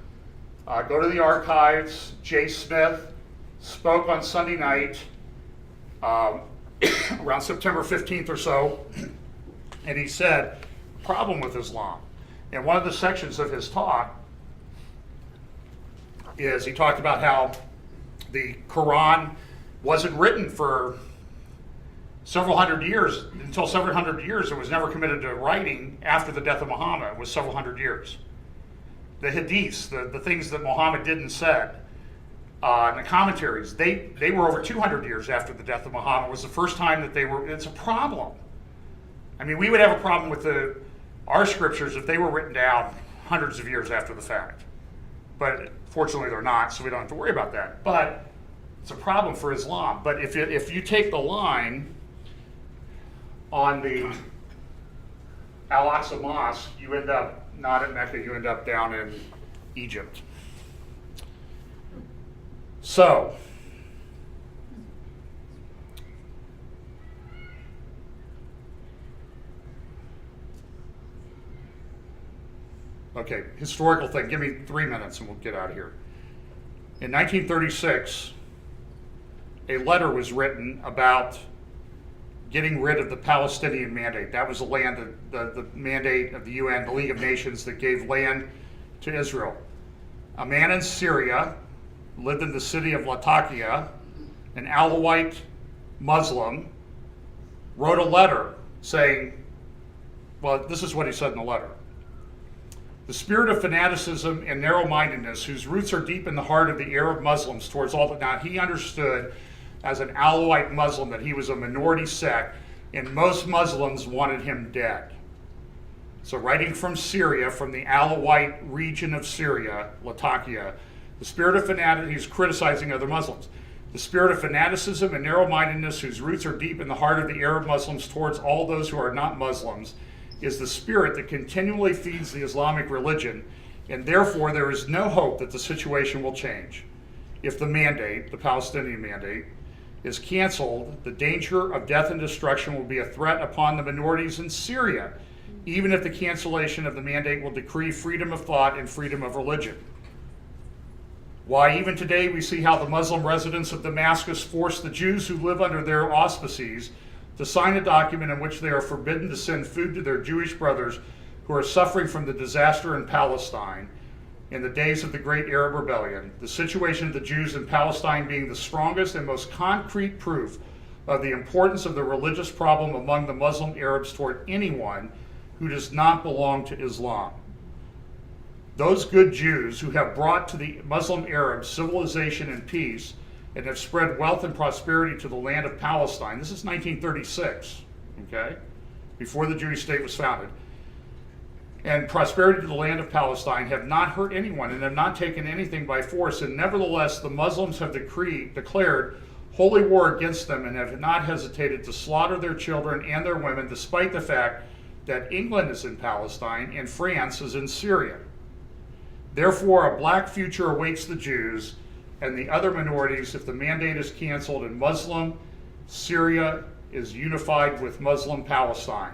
go to the archives. Jay Smith spoke on Sunday night, around September 15th or so, and he said, problem with Islam. And one of the sections of his talk is he talked about how the Quran wasn't written for several hundred years. Until several hundred years, it was never committed to writing after the death of Muhammad. It was several hundred years. The hadiths, the things that Muhammad did and said, and the commentaries, they were over 200 years after the death of Muhammad. It was the first time that they were, it's a problem. I mean, we would have a problem with our scriptures if they were written down hundreds of years after the fact. But fortunately they're not, so we don't have to worry about that. But it's a problem for Islam. But if you take the line on the Al-Aqsa Mosque, you end up not at Mecca, you end up down in Egypt. So, okay, historical thing. Give me 3 minutes and we'll get out of here. In 1936, a letter was written about getting rid of the Palestinian mandate. That was the mandate of the UN, the League of Nations, that gave land to Israel. A man in Syria lived in the city of Latakia, an Alawite Muslim, wrote a letter saying, well, this is what he said in the letter. The spirit of fanaticism and narrow-mindedness, whose roots are deep in the heart of the Arab Muslims towards all that. Now, he understood as an Alawite Muslim that he was a minority sect, and most Muslims wanted him dead. So writing from Syria, from the Alawite region of Syria, Latakia, the spirit of fanaticism, he's criticizing other Muslims. The spirit of fanaticism and narrow-mindedness, whose roots are deep in the heart of the Arab Muslims towards all those who are not Muslims, is the spirit that continually feeds the Islamic religion, and therefore there is no hope that the situation will change. If the mandate, the Palestinian mandate, is canceled, the danger of death and destruction will be a threat upon the minorities in Syria, even if the cancellation of the mandate will decree freedom of thought and freedom of religion. Why, even today we see how the Muslim residents of Damascus force the Jews who live under their auspices to sign a document in which they are forbidden to send food to their Jewish brothers who are suffering from the disaster in Palestine in the days of the Great Arab Rebellion, the situation of the Jews in Palestine being the strongest and most concrete proof of the importance of the religious problem among the Muslim Arabs toward anyone who does not belong to Islam. Those good Jews who have brought to the Muslim Arabs civilization and peace and have spread wealth and prosperity to the land of Palestine. This is 1936, okay, before the Jewish state was founded. And prosperity to the land of Palestine have not hurt anyone and have not taken anything by force. And nevertheless, the Muslims have declared holy war against them and have not hesitated to slaughter their children and their women, despite the fact that England is in Palestine and France is in Syria. Therefore, a black future awaits the Jews and the other minorities if the mandate is canceled and Muslim Syria is unified with Muslim Palestine.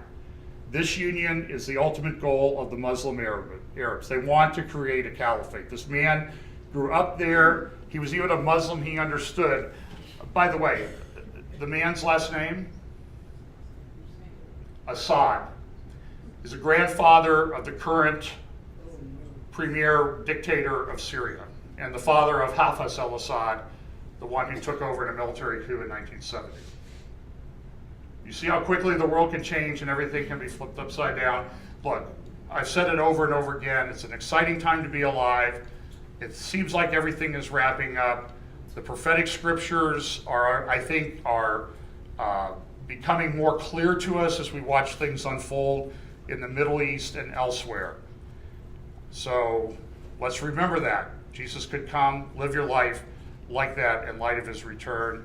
This union is the ultimate goal of the Muslim Arabs. They want to create a caliphate. This man grew up there. He was even a Muslim. He understood. By the way, the man's last name? Assad. Is the grandfather of the current premier dictator of Syria, and the father of Hafez al-Assad, the one who took over in a military coup in 1970. You see how quickly the world can change and everything can be flipped upside down? Look, I've said it over and over again, it's an exciting time to be alive. It seems like everything is wrapping up. The prophetic scriptures are, I think, becoming more clear to us as we watch things unfold. in the Middle East and elsewhere. So let's remember that. Jesus could come, live your life like that in light of his return.